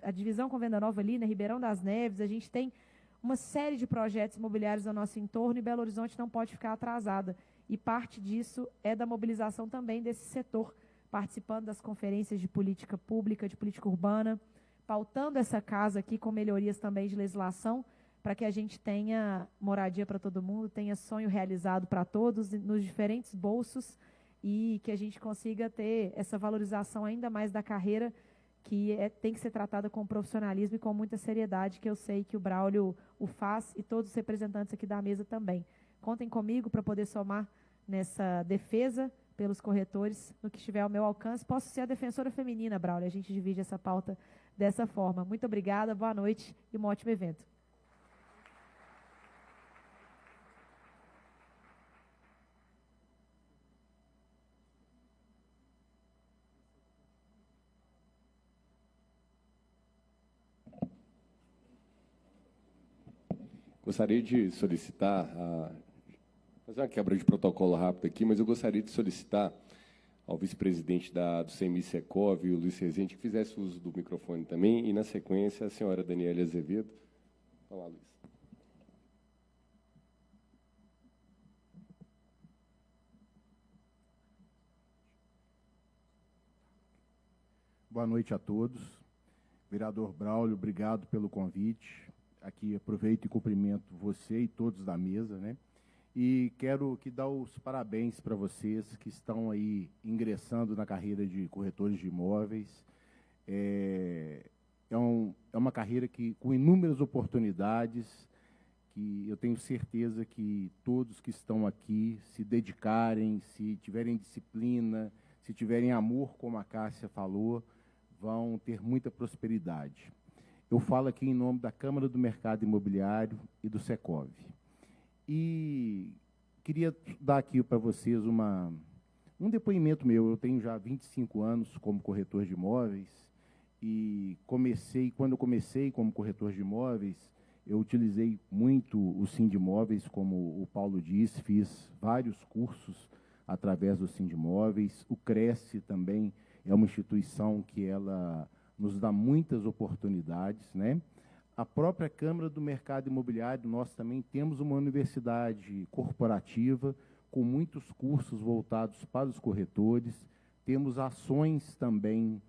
a divisão com Venda Nova ali, né, Ribeirão das Neves. A gente tem uma série de projetos imobiliários ao nosso entorno e Belo Horizonte não pode ficar atrasada. E parte disso é da mobilização também desse setor, participando das conferências de política pública, de política urbana, pautando essa casa aqui com melhorias também de legislação, para que a gente tenha moradia para todo mundo, tenha sonho realizado para todos, nos diferentes bolsos, e que a gente consiga ter essa valorização ainda mais da carreira, que tem que ser tratada com profissionalismo e com muita seriedade, que eu sei que o Braulio o faz, e todos os representantes aqui da mesa também. Contem comigo para poder somar nessa defesa pelos corretores, no que estiver ao meu alcance. Posso ser a defensora feminina, Braulio, a gente divide essa pauta dessa forma. Muito obrigada, boa noite e um ótimo evento. Gostaria de solicitar, fazer uma quebra de protocolo rápido aqui, mas eu gostaria de solicitar ao vice-presidente do CEMI-Secov, o Luiz Rezende, que fizesse uso do microfone também, e, na sequência, a senhora Daniela Azevedo. Vamos lá, Luiz. Boa noite a todos. Vereador Braulio, obrigado pelo convite. Aqui aproveito e cumprimento você e todos da mesa, né? E quero dar os parabéns para vocês que estão aí ingressando na carreira de corretores de imóveis. É uma carreira com inúmeras oportunidades, que eu tenho certeza que todos que estão aqui se dedicarem, se tiverem disciplina, se tiverem amor, como a Cássia falou, vão ter muita prosperidade. Eu falo aqui em nome da Câmara do Mercado Imobiliário e do Secov. E queria dar aqui para vocês um depoimento meu. Eu tenho já 25 anos como corretor de imóveis e quando eu comecei como corretor de imóveis, eu utilizei muito o Sindimóveis, como o Paulo disse, fiz vários cursos através do Sindimóveis. O Cresce também é uma instituição que ela nos dá muitas oportunidades, né? A própria Câmara do Mercado Imobiliário, nós também temos uma universidade corporativa com muitos cursos voltados para os corretores. Temos ações também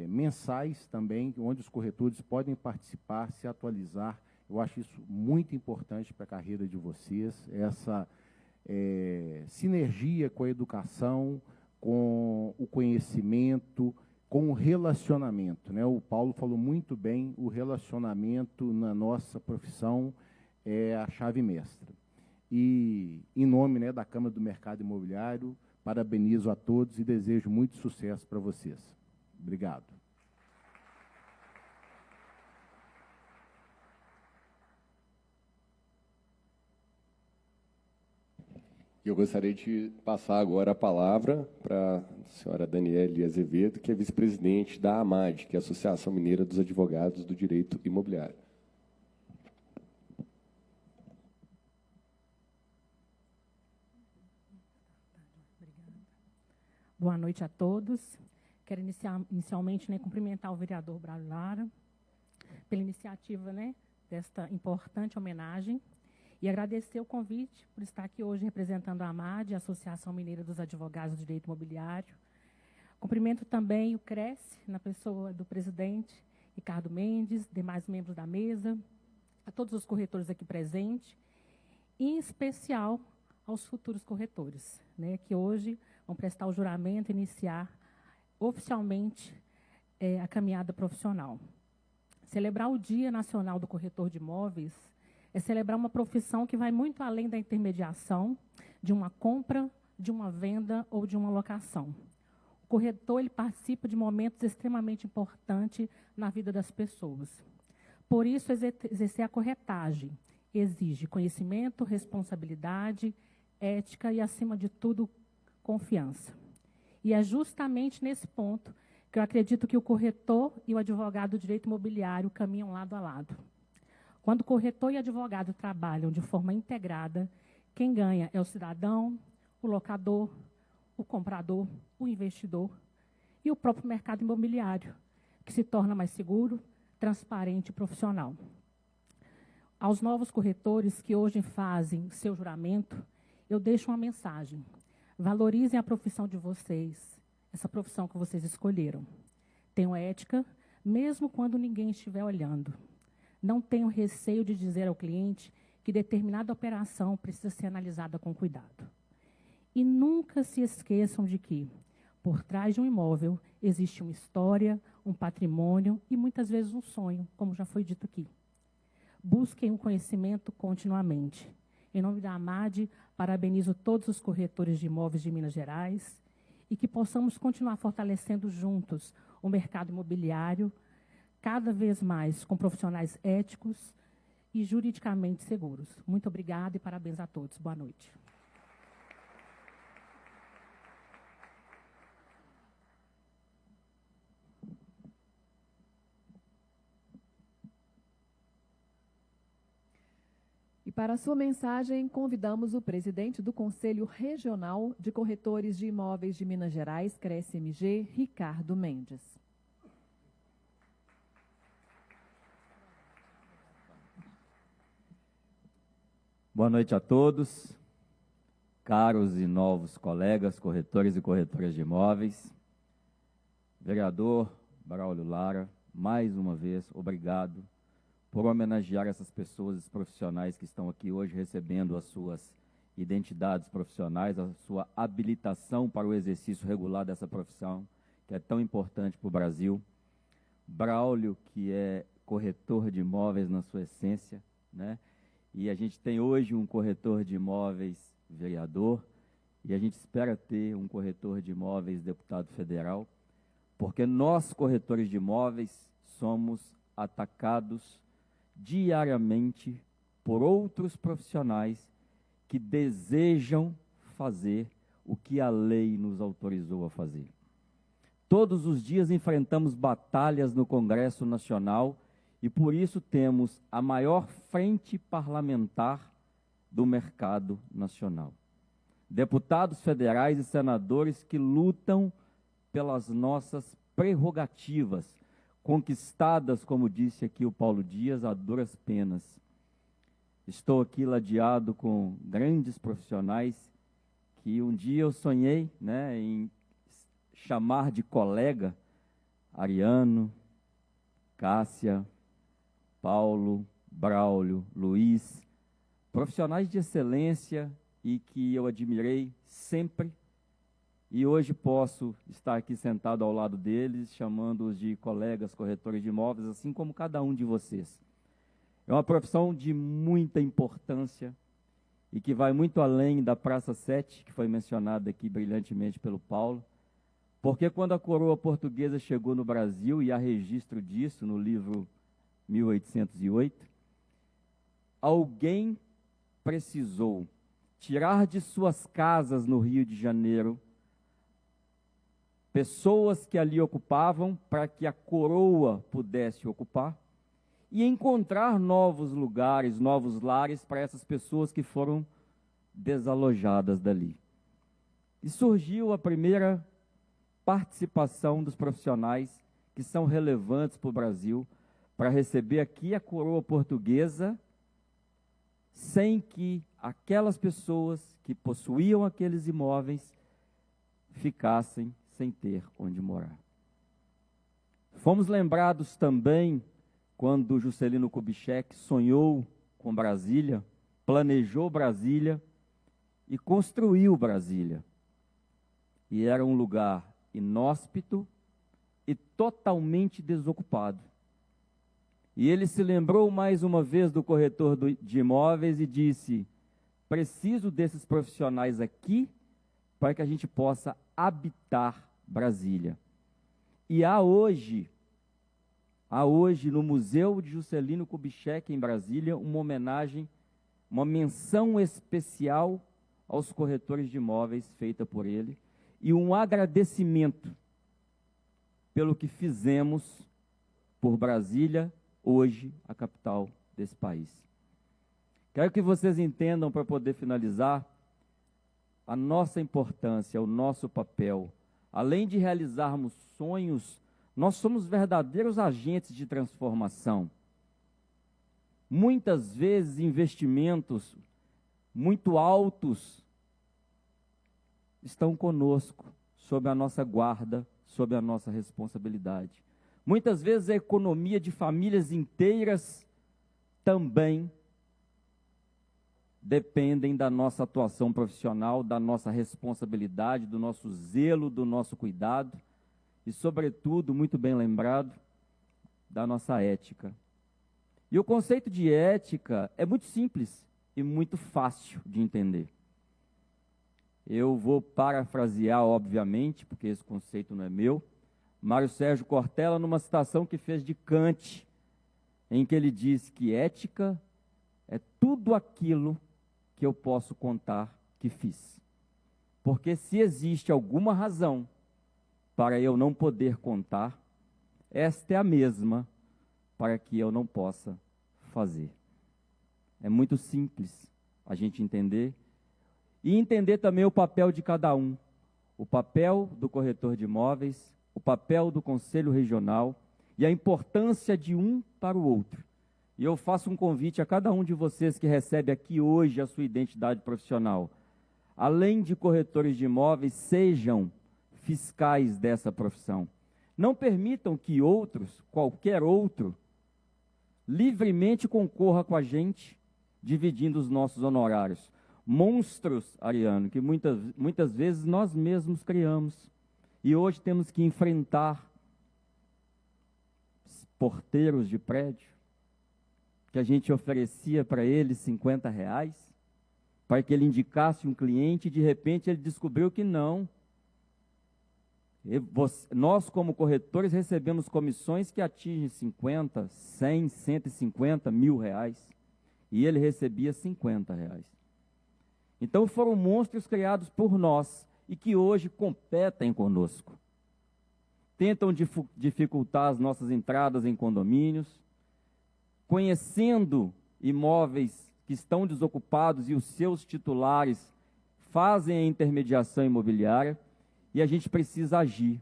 mensais também, onde os corretores podem participar, se atualizar. Eu acho isso muito importante para a carreira de vocês, essa sinergia com a educação, com o conhecimento, com o relacionamento, né? O Paulo falou muito bem, o relacionamento na nossa profissão é a chave mestra. E, em nome, né, da Câmara do Mercado Imobiliário, parabenizo a todos e desejo muito sucesso para vocês. Obrigado. Eu gostaria de passar agora a palavra para a senhora Daniela Azevedo, que é vice-presidente da AMAD, que é a Associação Mineira dos Advogados do Direito Imobiliário. Boa noite a todos. Quero inicialmente, né, cumprimentar o vereador Braulio Lara pela iniciativa, né, desta importante homenagem. E agradecer o convite por estar aqui hoje representando a AMAD, a Associação Mineira dos Advogados do Direito Imobiliário. Cumprimento também o Cresce, na pessoa do presidente Ricardo Mendes, demais membros da mesa, a todos os corretores aqui presentes, e em especial aos futuros corretores, né, que hoje vão prestar o juramento e iniciar oficialmente a caminhada profissional. Celebrar o Dia Nacional do Corretor de Imóveis é celebrar uma profissão que vai muito além da intermediação, de uma compra, de uma venda ou de uma locação. O corretor ele participa de momentos extremamente importantes na vida das pessoas. Por isso, exercer a corretagem exige conhecimento, responsabilidade, ética e, acima de tudo, confiança. E é justamente nesse ponto que eu acredito que o corretor e o advogado do direito imobiliário caminham lado a lado. Quando o corretor e o advogado trabalham de forma integrada, quem ganha é o cidadão, o locador, o comprador, o investidor e o próprio mercado imobiliário, que se torna mais seguro, transparente e profissional. Aos novos corretores que hoje fazem seu juramento, eu deixo uma mensagem. Valorizem a profissão de vocês, essa profissão que vocês escolheram. Tenham ética, mesmo quando ninguém estiver olhando. Não tenham receio de dizer ao cliente que determinada operação precisa ser analisada com cuidado. E nunca se esqueçam de que, por trás de um imóvel, existe uma história, um patrimônio e, muitas vezes, um sonho, como já foi dito aqui. Busquem o conhecimento continuamente. Em nome da AMAD, parabenizo todos os corretores de imóveis de Minas Gerais e que possamos continuar fortalecendo juntos o mercado imobiliário, cada vez mais com profissionais éticos e juridicamente seguros. Muito obrigada e parabéns a todos. Boa noite. para a sua mensagem, convidamos o presidente do Conselho Regional de Corretores de Imóveis de Minas Gerais, CRECIMG, Ricardo Mendes. Boa noite a todos, caros e novos colegas, corretores e corretoras de imóveis. Vereador Braulio Lara, mais uma vez, obrigado por homenagear essas pessoas, esses profissionais que estão aqui hoje recebendo as suas identidades profissionais, a sua habilitação para o exercício regular dessa profissão, que é tão importante para o Brasil. Braulio, que é corretor de imóveis na sua essência, né? E a gente tem hoje um corretor de imóveis vereador, e a gente espera ter um corretor de imóveis deputado federal, porque nós, corretores de imóveis, somos atacados diariamente por outros profissionais que desejam fazer o que a lei nos autorizou a fazer. Todos os dias enfrentamos batalhas no Congresso Nacional e por isso temos a maior frente parlamentar do mercado nacional. Deputados federais e senadores que lutam pelas nossas prerrogativas, conquistadas, como disse aqui o Paulo Dias, a duras penas. Estou aqui ladeado com grandes profissionais que um dia eu sonhei, né, em chamar de colega: Ariano, Cássia, Paulo, Braulio, Luiz, profissionais de excelência e que eu admirei sempre. E hoje posso estar aqui sentado ao lado deles, chamando-os de colegas corretores de imóveis, assim como cada um de vocês. É uma profissão de muita importância e que vai muito além da Praça 7, que foi mencionada aqui brilhantemente pelo Paulo, porque quando a coroa portuguesa chegou no Brasil, e há registro disso no livro 1808, alguém precisou tirar de suas casas no Rio de Janeiro pessoas que ali ocupavam para que a coroa pudesse ocupar e encontrar novos lugares, novos lares para essas pessoas que foram desalojadas dali. E surgiu a primeira participação dos profissionais que são relevantes para o Brasil para receber aqui a coroa portuguesa sem que aquelas pessoas que possuíam aqueles imóveis ficassem sem ter onde morar. Fomos lembrados também quando Juscelino Kubitschek sonhou com Brasília, planejou Brasília e construiu Brasília. E era um lugar inóspito e totalmente desocupado. E ele se lembrou mais uma vez do corretor de imóveis e disse: preciso desses profissionais aqui para que a gente possa habitar Brasília. E há hoje no Museu de Juscelino Kubitschek em Brasília uma homenagem, uma menção especial aos corretores de imóveis feita por ele e um agradecimento pelo que fizemos por Brasília, hoje a capital desse país. Quero que vocês entendam, para poder finalizar, a nossa importância, o nosso papel. Além de realizarmos sonhos, nós somos verdadeiros agentes de transformação. Muitas vezes investimentos muito altos estão conosco, sob a nossa guarda, sob a nossa responsabilidade. Muitas vezes a economia de famílias inteiras também dependem da nossa atuação profissional, da nossa responsabilidade, do nosso zelo, do nosso cuidado e, sobretudo, muito bem lembrado, da nossa ética. E o conceito de ética é muito simples e muito fácil de entender. Eu vou parafrasear, obviamente, porque esse conceito não é meu, Mário Sérgio Cortella, numa citação que fez de Kant, em que ele diz que ética é tudo aquilo que eu posso contar que fiz. Porque se existe alguma razão para eu não poder contar, esta é a mesma para que eu não possa fazer. É muito simples a gente entender. E entender também o papel de cada um. O papel do corretor de imóveis, o papel do Conselho Regional e a importância de um para o outro. E eu faço um convite a cada um de vocês que recebe aqui hoje a sua identidade profissional. Além de corretores de imóveis, sejam fiscais dessa profissão. Não permitam que outros, qualquer outro, livremente concorra com a gente, dividindo os nossos honorários. Monstros, Ariano, que muitas vezes nós mesmos criamos. E hoje temos que enfrentar porteiros de prédio, que a gente oferecia para eles R$50, para que ele indicasse um cliente e de repente ele descobriu que não. Nós, como corretores, recebemos comissões que atingem 50, 100, 150 mil reais. E ele recebia R$50. Então foram monstros criados por nós e que hoje competem conosco. Tentam dificultar as nossas entradas em condomínios, conhecendo imóveis que estão desocupados e os seus titulares fazem a intermediação imobiliária, e a gente precisa agir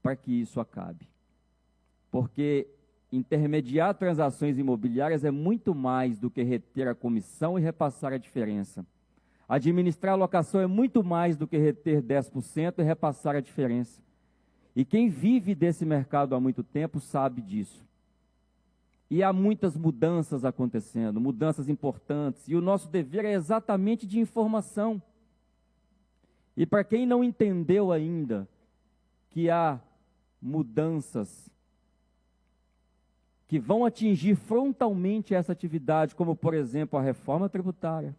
para que isso acabe. Porque intermediar transações imobiliárias é muito mais do que reter a comissão e repassar a diferença. Administrar a locação é muito mais do que reter 10% e repassar a diferença. E quem vive desse mercado há muito tempo sabe disso. E há muitas mudanças acontecendo, mudanças importantes, e o nosso dever é exatamente de informação. E para quem não entendeu ainda que há mudanças que vão atingir frontalmente essa atividade, como, por exemplo, a reforma tributária,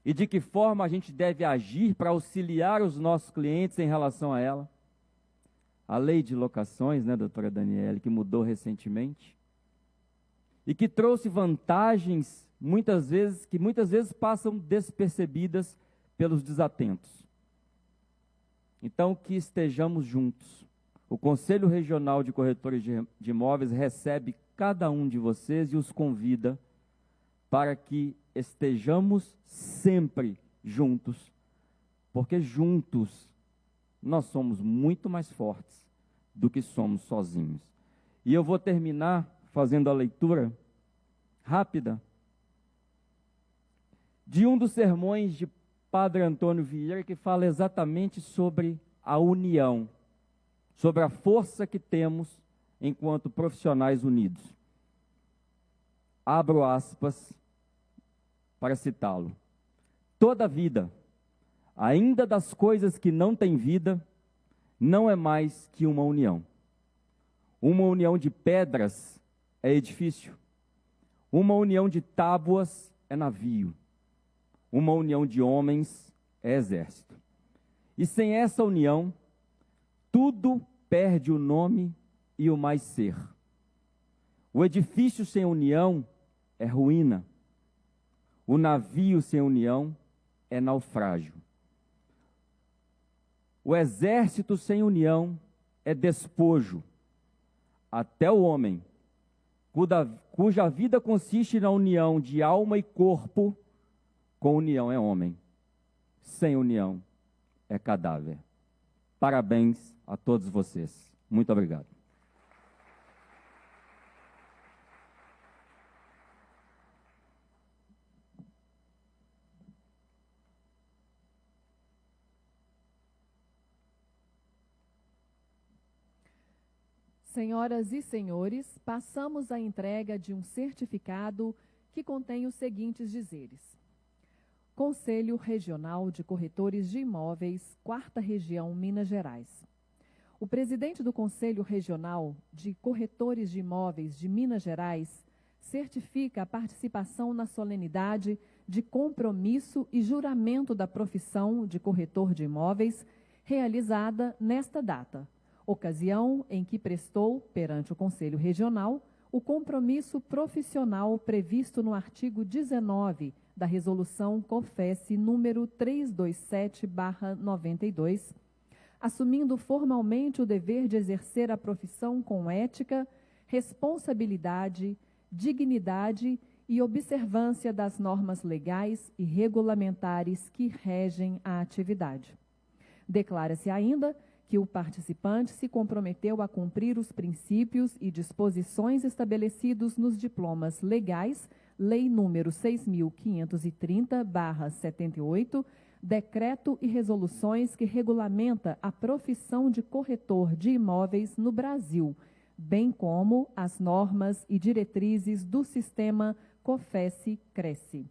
e de que forma a gente deve agir para auxiliar os nossos clientes em relação a ela. A lei de locações, né, doutora Daniele, que mudou recentemente, e que trouxe vantagens, muitas vezes passam despercebidas pelos desatentos. Então, que estejamos juntos. O Conselho Regional de Corretores de Imóveis recebe cada um de vocês e os convida para que estejamos sempre juntos, porque juntos nós somos muito mais fortes do que somos sozinhos. E eu vou terminar fazendo a leitura rápida de um dos sermões de Padre Antônio Vieira, que fala exatamente sobre a união, sobre a força que temos enquanto profissionais unidos. Abro aspas para citá-lo. Toda vida, ainda das coisas que não têm vida, não é mais que uma união. Uma união de pedras é edifício. Uma união de tábuas é navio. Uma união de homens é exército. E sem essa união, tudo perde o nome e o mais ser. O edifício sem união é ruína. O navio sem união é naufrágio. O exército sem união é despojo. Até o homem, cuja vida consiste na união de alma e corpo, com união é homem. Sem união é cadáver. Parabéns a todos vocês. Muito obrigado. Senhoras e senhores, passamos à entrega de um certificado que contém os seguintes dizeres. Conselho Regional de Corretores de Imóveis, 4ª Região, Minas Gerais. O presidente do Conselho Regional de Corretores de Imóveis de Minas Gerais certifica a participação na solenidade de compromisso e juramento da profissão de corretor de imóveis, realizada nesta data, ocasião em que prestou, perante o Conselho Regional, o compromisso profissional previsto no artigo 19 da Resolução COFES número 327/92, assumindo formalmente o dever de exercer a profissão com ética, responsabilidade, dignidade e observância das normas legais e regulamentares que regem a atividade. Declara-se ainda que o participante se comprometeu a cumprir os princípios e disposições estabelecidos nos diplomas legais, Lei número 6.530/78, decreto e resoluções que regulamenta a profissão de corretor de imóveis no Brasil, bem como as normas e diretrizes do sistema COFESE-CRESE.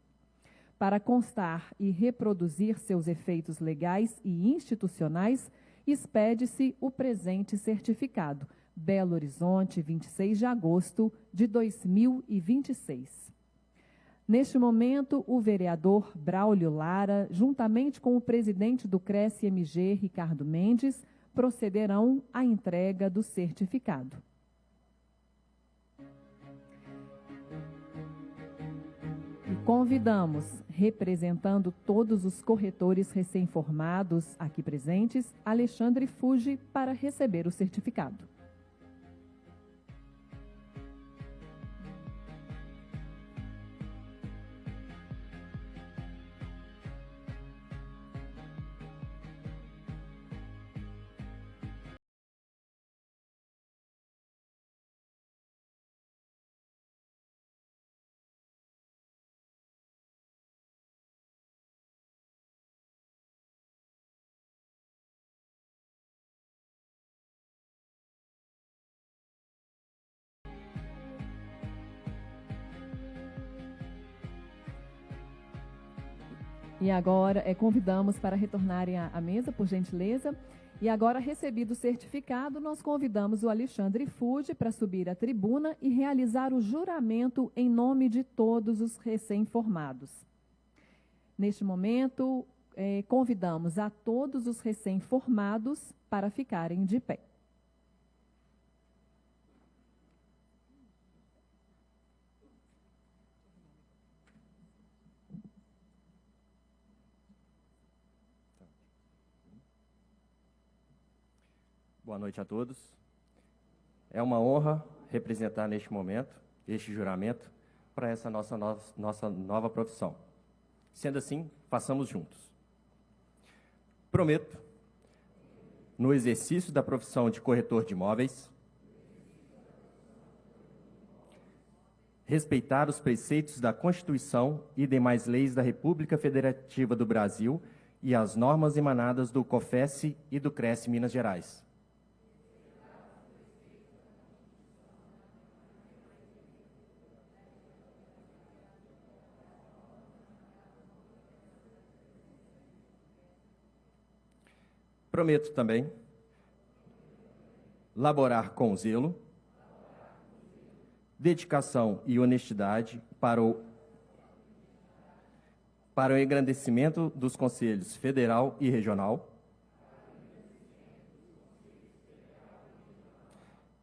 Para constar e reproduzir seus efeitos legais e institucionais, expede-se o presente certificado. Belo Horizonte, 26 de agosto de 2026. Neste momento, o vereador Braulio Lara, juntamente com o presidente do CRESE-MG, Ricardo Mendes, procederão à entrega do certificado. E convidamos, representando todos os corretores recém-formados aqui presentes, Alexandre Fuji para receber o certificado. E agora convidamos para retornarem à mesa, por gentileza. E agora, recebido o certificado, nós convidamos o Alexandre Fuji para subir à tribuna e realizar o juramento em nome de todos os recém-formados. Neste momento, convidamos a todos os recém-formados para ficarem de pé. Boa noite a todos. É uma honra representar neste momento, este juramento, para essa nossa nova profissão. Sendo assim, façamos juntos. Prometo, no exercício da profissão de corretor de imóveis, respeitar os preceitos da Constituição e demais leis da República Federativa do Brasil e as normas emanadas do COFESE e do CRESE Minas Gerais. Prometo também laborar com zelo, dedicação e honestidade para o engrandecimento dos conselhos federal e regional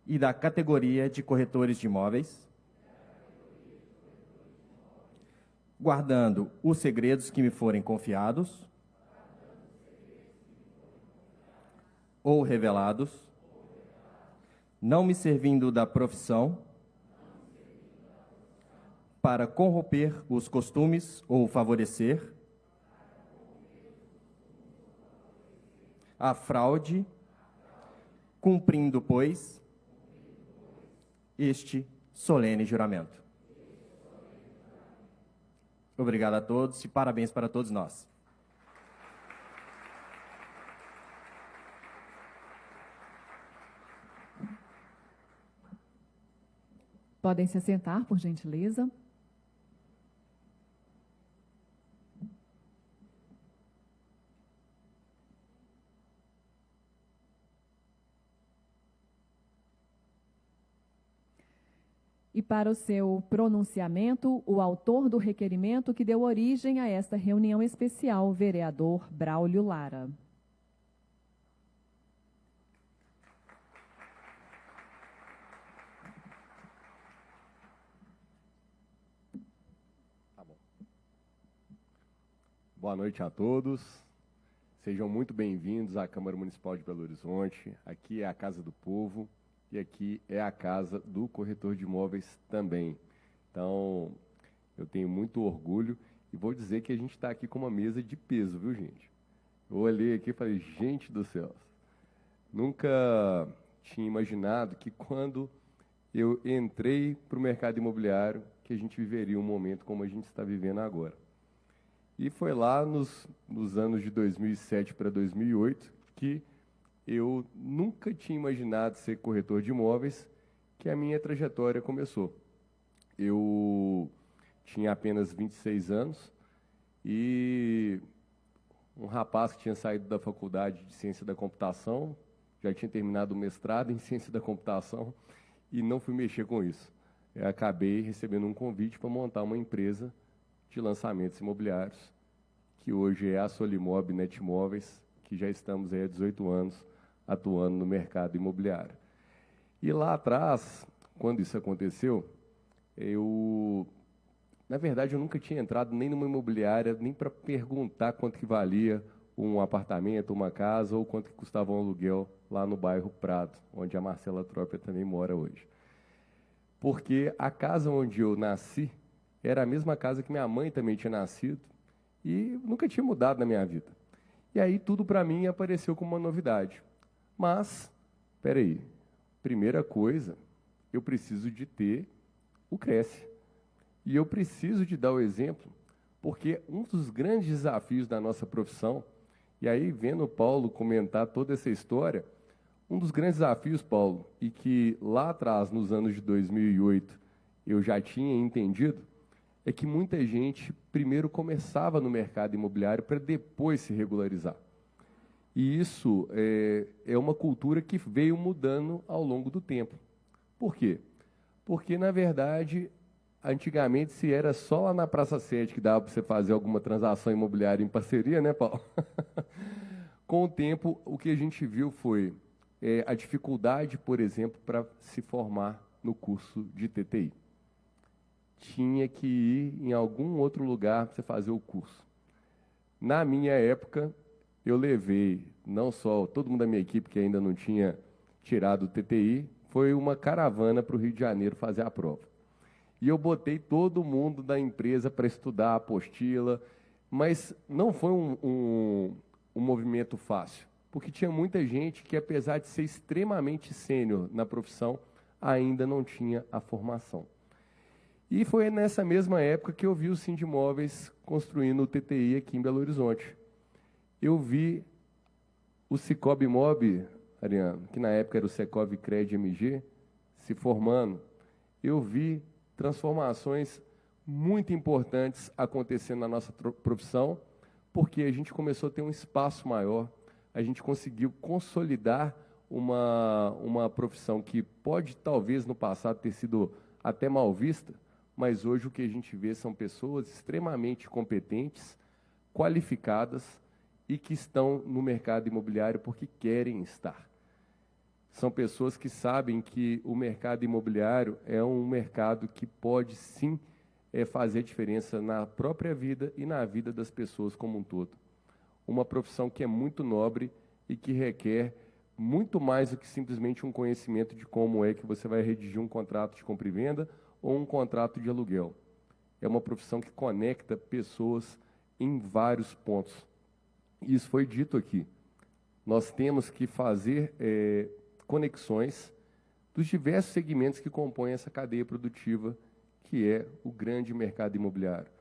e da categoria de corretores de imóveis, guardando os segredos que me forem confiados ou revelados, não me servindo da profissão para corromper os costumes ou favorecer a fraude, cumprindo, pois, este solene juramento. Obrigado a todos e parabéns para todos nós. Podem se assentar, por gentileza. E para o seu pronunciamento, o autor do requerimento que deu origem a esta reunião especial, o vereador Braulio Lara. Boa noite a todos. Sejam muito bem-vindos à Câmara Municipal de Belo Horizonte. Aqui é a Casa do Povo e aqui é a Casa do Corretor de Imóveis também. Então, Eu tenho muito orgulho e vou dizer que a gente está aqui com uma mesa de peso, viu, gente? Eu olhei aqui e falei, gente do céu, nunca tinha imaginado que quando eu entrei para o mercado imobiliário, que a gente viveria um momento como a gente está vivendo agora. E foi lá nos anos de 2007 para 2008 que eu nunca tinha imaginado ser corretor de imóveis, que a minha trajetória começou. Eu tinha apenas 26 anos e um rapaz que tinha saído da faculdade de Ciência da Computação, já tinha terminado o mestrado em Ciência da Computação e não fui mexer com isso. Eu acabei recebendo um convite para montar uma empresa de lançamentos imobiliários, que hoje é a Solimob Netmóveis, que já estamos aí há 18 anos atuando no mercado imobiliário. E lá atrás, quando isso aconteceu, na verdade, eu nunca tinha entrado nem numa imobiliária, nem para perguntar quanto que valia um apartamento, uma casa, ou quanto que custava um aluguel lá no bairro Prado, onde a Marcela Trópia também mora hoje. Porque a casa onde eu nasci era a mesma casa que minha mãe também tinha nascido e nunca tinha mudado na minha vida. E aí tudo para mim apareceu como uma novidade. Mas, espera aí, primeira coisa, eu preciso de ter o Cresce. E eu preciso de dar o exemplo, porque um dos grandes desafios da nossa profissão, e aí vendo o Paulo comentar toda essa história, um dos grandes desafios, Paulo, e que lá atrás, nos anos de 2008, eu já tinha entendido, é que muita gente primeiro começava no mercado imobiliário para depois se regularizar. E isso é uma cultura que veio mudando ao longo do tempo. Por quê? Porque, na verdade, antigamente, se era só lá na Praça 7 que dava para você fazer alguma transação imobiliária em parceria, né, Paulo? Com o tempo, o que a gente viu foi a dificuldade, por exemplo, para se formar no curso de TTI. Tinha que ir em algum outro lugar para você fazer o curso. Na minha época, eu levei, não só todo mundo da minha equipe que ainda não tinha tirado o TTI, foi uma caravana para o Rio de Janeiro fazer a prova. E eu botei todo mundo da empresa para estudar a apostila, mas não foi um movimento fácil, porque tinha muita gente que, apesar de ser extremamente sênior na profissão, ainda não tinha a formação. E foi nessa mesma época que eu vi o Sindimóveis construindo o TTI aqui em Belo Horizonte. Eu vi o Cicobi Mob, Ariano, que na época era o Secov Cred MG, se formando. Eu vi transformações muito importantes acontecendo na nossa profissão, porque a gente começou a ter um espaço maior, a gente conseguiu consolidar uma profissão que pode, talvez, no passado ter sido até mal vista, mas hoje o que a gente vê são pessoas extremamente competentes, qualificadas e que estão no mercado imobiliário porque querem estar. São pessoas que sabem que o mercado imobiliário é um mercado que pode, sim, fazer diferença na própria vida e na vida das pessoas como um todo. Uma profissão que é muito nobre e que requer muito mais do que simplesmente um conhecimento de como é que você vai redigir um contrato de compra e venda ou um contrato de aluguel. É uma profissão que conecta pessoas em vários pontos. Isso foi dito aqui. Nós temos que fazer conexões dos diversos segmentos que compõem essa cadeia produtiva, que é o grande mercado imobiliário.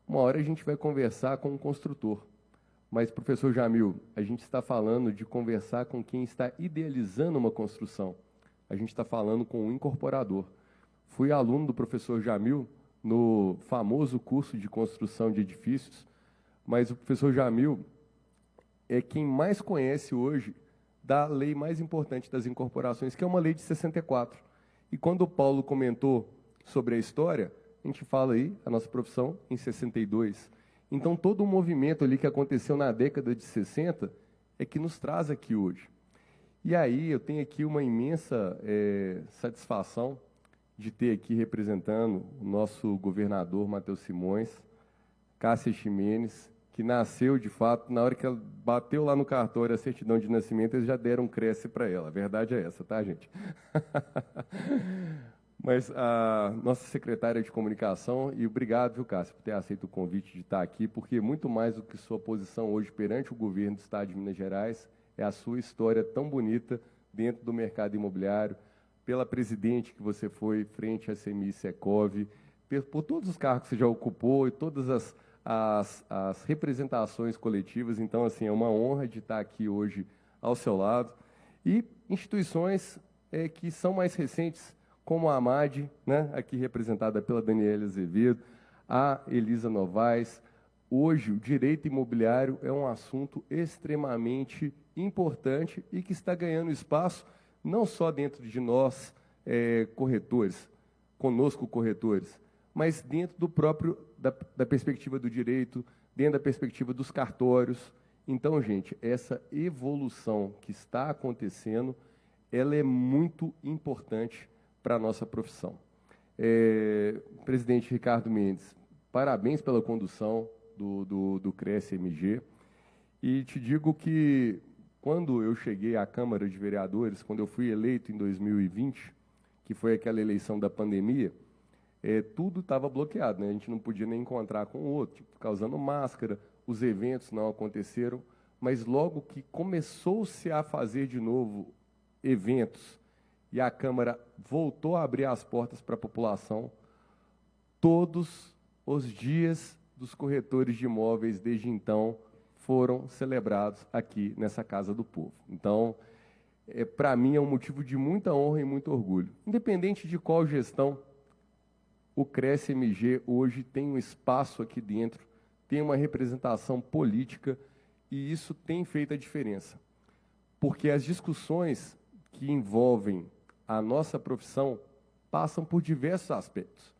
Uma hora a gente vai conversar com um construtor, mas, professor Jamil, a gente está falando de conversar com quem está idealizando uma construção. A gente está falando com um incorporador. Fui aluno do professor Jamil no famoso curso de construção de edifícios, mas o professor Jamil é quem mais conhece hoje da lei mais importante das incorporações, que é uma lei de 64. E quando o Paulo comentou sobre a história, a gente fala aí, a nossa profissão, em 62. Então, todo o movimento ali que aconteceu na década de 60 é que nos traz aqui hoje. E aí, eu tenho aqui uma imensa satisfação de ter aqui representando o nosso governador, Matheus Simões, Cássia Ximenes, que nasceu, de fato, na hora que ela bateu lá no cartório a certidão de nascimento, eles já deram um Cresce para ela. A verdade é essa, tá, gente? Mas a nossa secretária de comunicação, e obrigado, viu, Cássio, por ter aceito o convite de estar aqui, porque muito mais do que sua posição hoje perante o governo do Estado de Minas Gerais, é a sua história tão bonita dentro do mercado imobiliário, pela presidente que você foi frente à CMI Secov, por todos os cargos que você já ocupou e todas as representações coletivas. Então, assim, é uma honra de estar aqui hoje ao seu lado. E instituições que são mais recentes, como a AMAD, né, aqui representada pela Daniela Azevedo, a Elisa Novaes. Hoje, o direito imobiliário é um assunto extremamente importante e que está ganhando espaço não só dentro de nós, corretores, conosco corretores, mas dentro do próprio, da perspectiva do direito, dentro da perspectiva dos cartórios. Então, gente, essa evolução que está acontecendo, ela é muito importante para a nossa profissão. Presidente Ricardo Mendes, parabéns pela condução do CRES-MG, e te digo que quando eu cheguei à Câmara de Vereadores, quando eu fui eleito em 2020, que foi aquela eleição da pandemia, tudo estava bloqueado, né? A gente não podia nem encontrar com o outro, causando máscara, os eventos não aconteceram, mas logo que começou-se a fazer de novo eventos e a Câmara voltou a abrir as portas para a população, todos os dias dos corretores de imóveis desde então foram celebrados aqui nessa Casa do Povo. Então, para mim é um motivo de muita honra e muito orgulho. Independente de qual gestão, o CRES-MG hoje tem um espaço aqui dentro, tem uma representação política, e isso tem feito a diferença. Porque as discussões que envolvem a nossa profissão passam por diversos aspectos.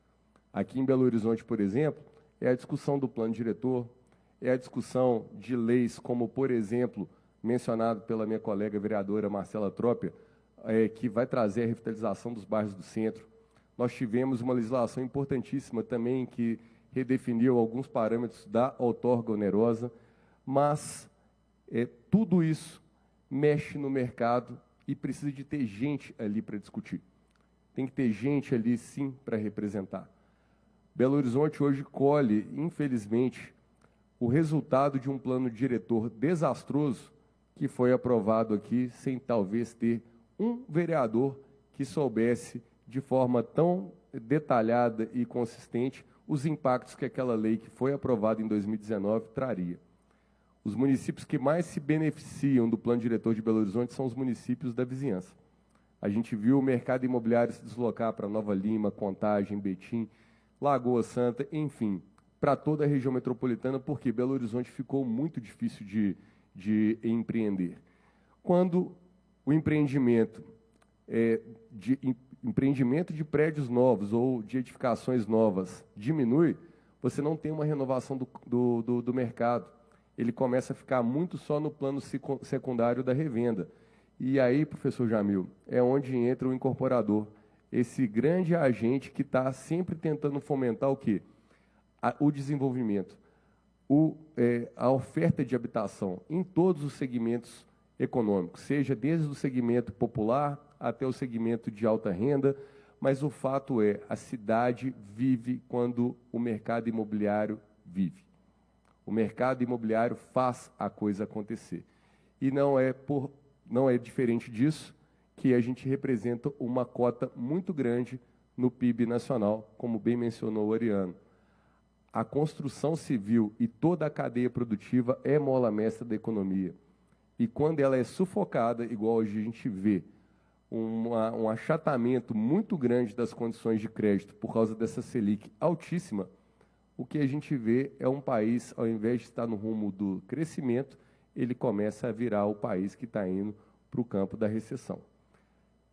Aqui em Belo Horizonte, por exemplo, é a discussão do plano diretor, é a discussão de leis como, por exemplo, mencionado pela minha colega vereadora Marcela Trópia, que vai trazer a revitalização dos bairros do centro. Nós tivemos uma legislação importantíssima também que redefiniu alguns parâmetros da outorga onerosa, mas tudo isso mexe no mercado e precisa de ter gente ali para discutir. Tem que ter gente ali, sim, para representar. Belo Horizonte hoje colhe, infelizmente, o resultado de um plano diretor desastroso que foi aprovado aqui, sem talvez ter um vereador que soubesse de forma tão detalhada e consistente os impactos que aquela lei que foi aprovada em 2019 traria. Os municípios que mais se beneficiam do plano diretor de Belo Horizonte são os municípios da vizinhança. A gente viu o mercado imobiliário se deslocar para Nova Lima, Contagem, Betim, Lagoa Santa, enfim, para toda a região metropolitana, porque Belo Horizonte ficou muito difícil de empreender. Quando o empreendimento de prédios novos ou de edificações novas diminui, você não tem uma renovação do mercado. Ele começa a ficar muito só no plano secundário da revenda. E aí, professor Jamil, é onde entra o incorporador, esse grande agente que está sempre tentando fomentar o quê? O desenvolvimento, a oferta de habitação em todos os segmentos econômicos, seja desde o segmento popular até o segmento de alta renda, mas o fato é, a cidade vive quando o mercado imobiliário vive. O mercado imobiliário faz a coisa acontecer. E não é diferente disso que a gente representa uma cota muito grande no PIB nacional, como bem mencionou o Ariano. A construção civil e toda a cadeia produtiva é mola mestra da economia. E quando ela é sufocada, igual hoje a gente vê, um achatamento muito grande das condições de crédito por causa dessa Selic altíssima, o que a gente vê é um país, ao invés de estar no rumo do crescimento, ele começa a virar o país que está indo para o campo da recessão.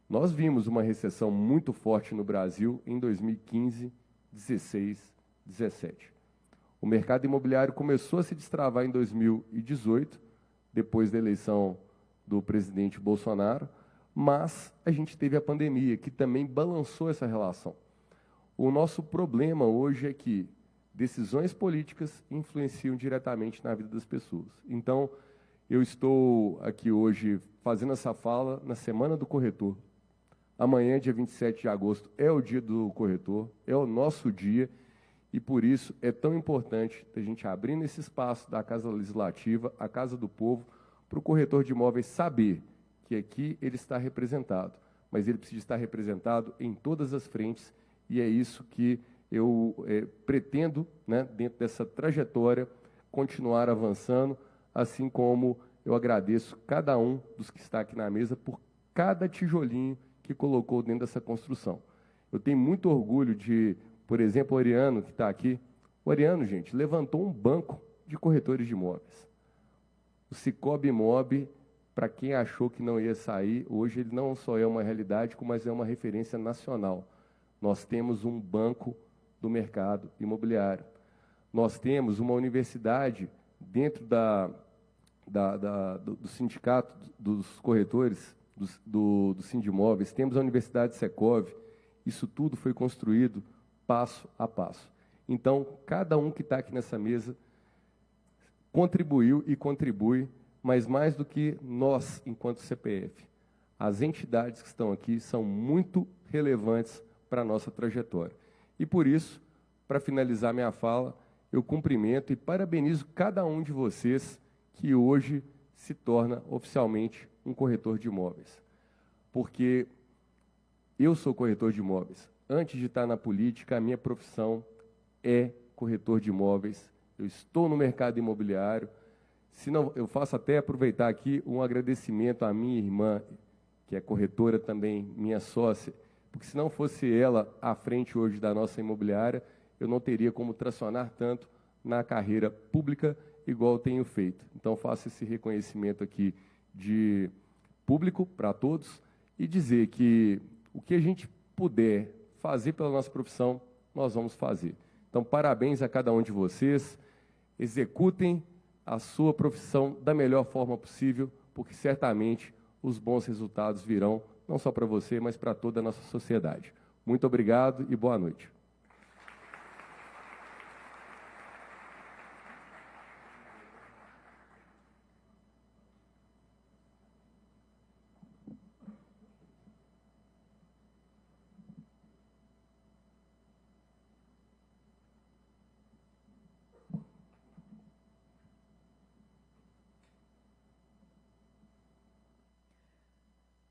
Nós vimos uma recessão muito forte no Brasil em 2015, 16, 17. O mercado imobiliário começou a se destravar em 2018, depois da eleição do presidente Bolsonaro, mas a gente teve a pandemia, que também balançou essa relação. O nosso problema hoje é que decisões políticas influenciam diretamente na vida das pessoas. Então, eu estou aqui hoje fazendo essa fala na Semana do Corretor, Amanhã, dia 27 de agosto, é o dia do corretor, é o nosso dia, e por isso é tão importante a gente abrir esse espaço da Casa Legislativa, a Casa do Povo, para o corretor de imóveis saber que aqui ele está representado, mas ele precisa estar representado em todas as frentes, e é isso que eu pretendo, né, dentro dessa trajetória, continuar avançando, assim como eu agradeço cada um dos que está aqui na mesa por cada tijolinho que colocou dentro dessa construção. Eu tenho muito orgulho de, por exemplo, o Oriano, que está aqui. O Oriano, gente, levantou um banco de corretores de imóveis. O Cicobi Imob, para quem achou que não ia sair, hoje ele não só é uma realidade, mas é uma referência nacional. Nós temos um banco do mercado imobiliário. Nós temos uma universidade dentro do sindicato dos corretores, do Sindimóveis, temos a Universidade Secov. Isso tudo foi construído passo a passo. Então, cada um que está aqui nessa mesa contribuiu e contribui, mas mais do que nós, enquanto CPF, as entidades que estão aqui são muito relevantes para a nossa trajetória. E por isso, para finalizar minha fala, eu cumprimento e parabenizo cada um de vocês que hoje se torna oficialmente um corretor de imóveis. Porque eu sou corretor de imóveis. Antes de estar na política, a minha profissão é corretor de imóveis. Eu estou no mercado imobiliário. Se não, eu faço até aproveitar aqui um agradecimento à minha irmã, que é corretora também, minha sócia, porque se não fosse ela à frente hoje da nossa imobiliária, eu não teria como tracionar tanto na carreira pública igual eu tenho feito. Então, faço esse reconhecimento aqui de público para todos e dizer que o que a gente puder fazer pela nossa profissão, nós vamos fazer. Então, parabéns a cada um de vocês, executem a sua profissão da melhor forma possível, porque certamente os bons resultados virão, não só para você, mas para toda a nossa sociedade. Muito obrigado e boa noite.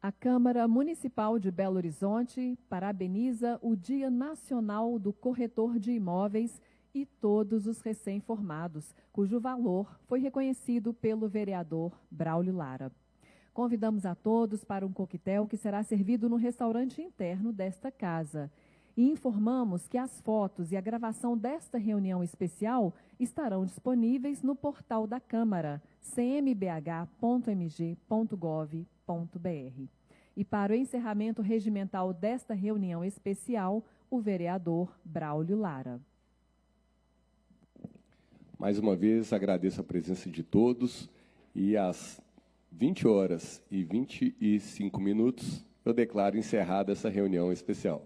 A Câmara Municipal de Belo Horizonte parabeniza o Dia Nacional do Corretor de Imóveis e todos os recém-formados, cujo valor foi reconhecido pelo vereador Braulio Lara. Convidamos a todos para um coquetel que será servido no restaurante interno desta casa. E informamos que as fotos e a gravação desta reunião especial estarão disponíveis no portal da Câmara, cmbh.mg.gov.br. E para o encerramento regimental desta reunião especial, o vereador Braulio Lara. Mais uma vez, agradeço a presença de todos e às 20h25, eu declaro encerrada essa reunião especial.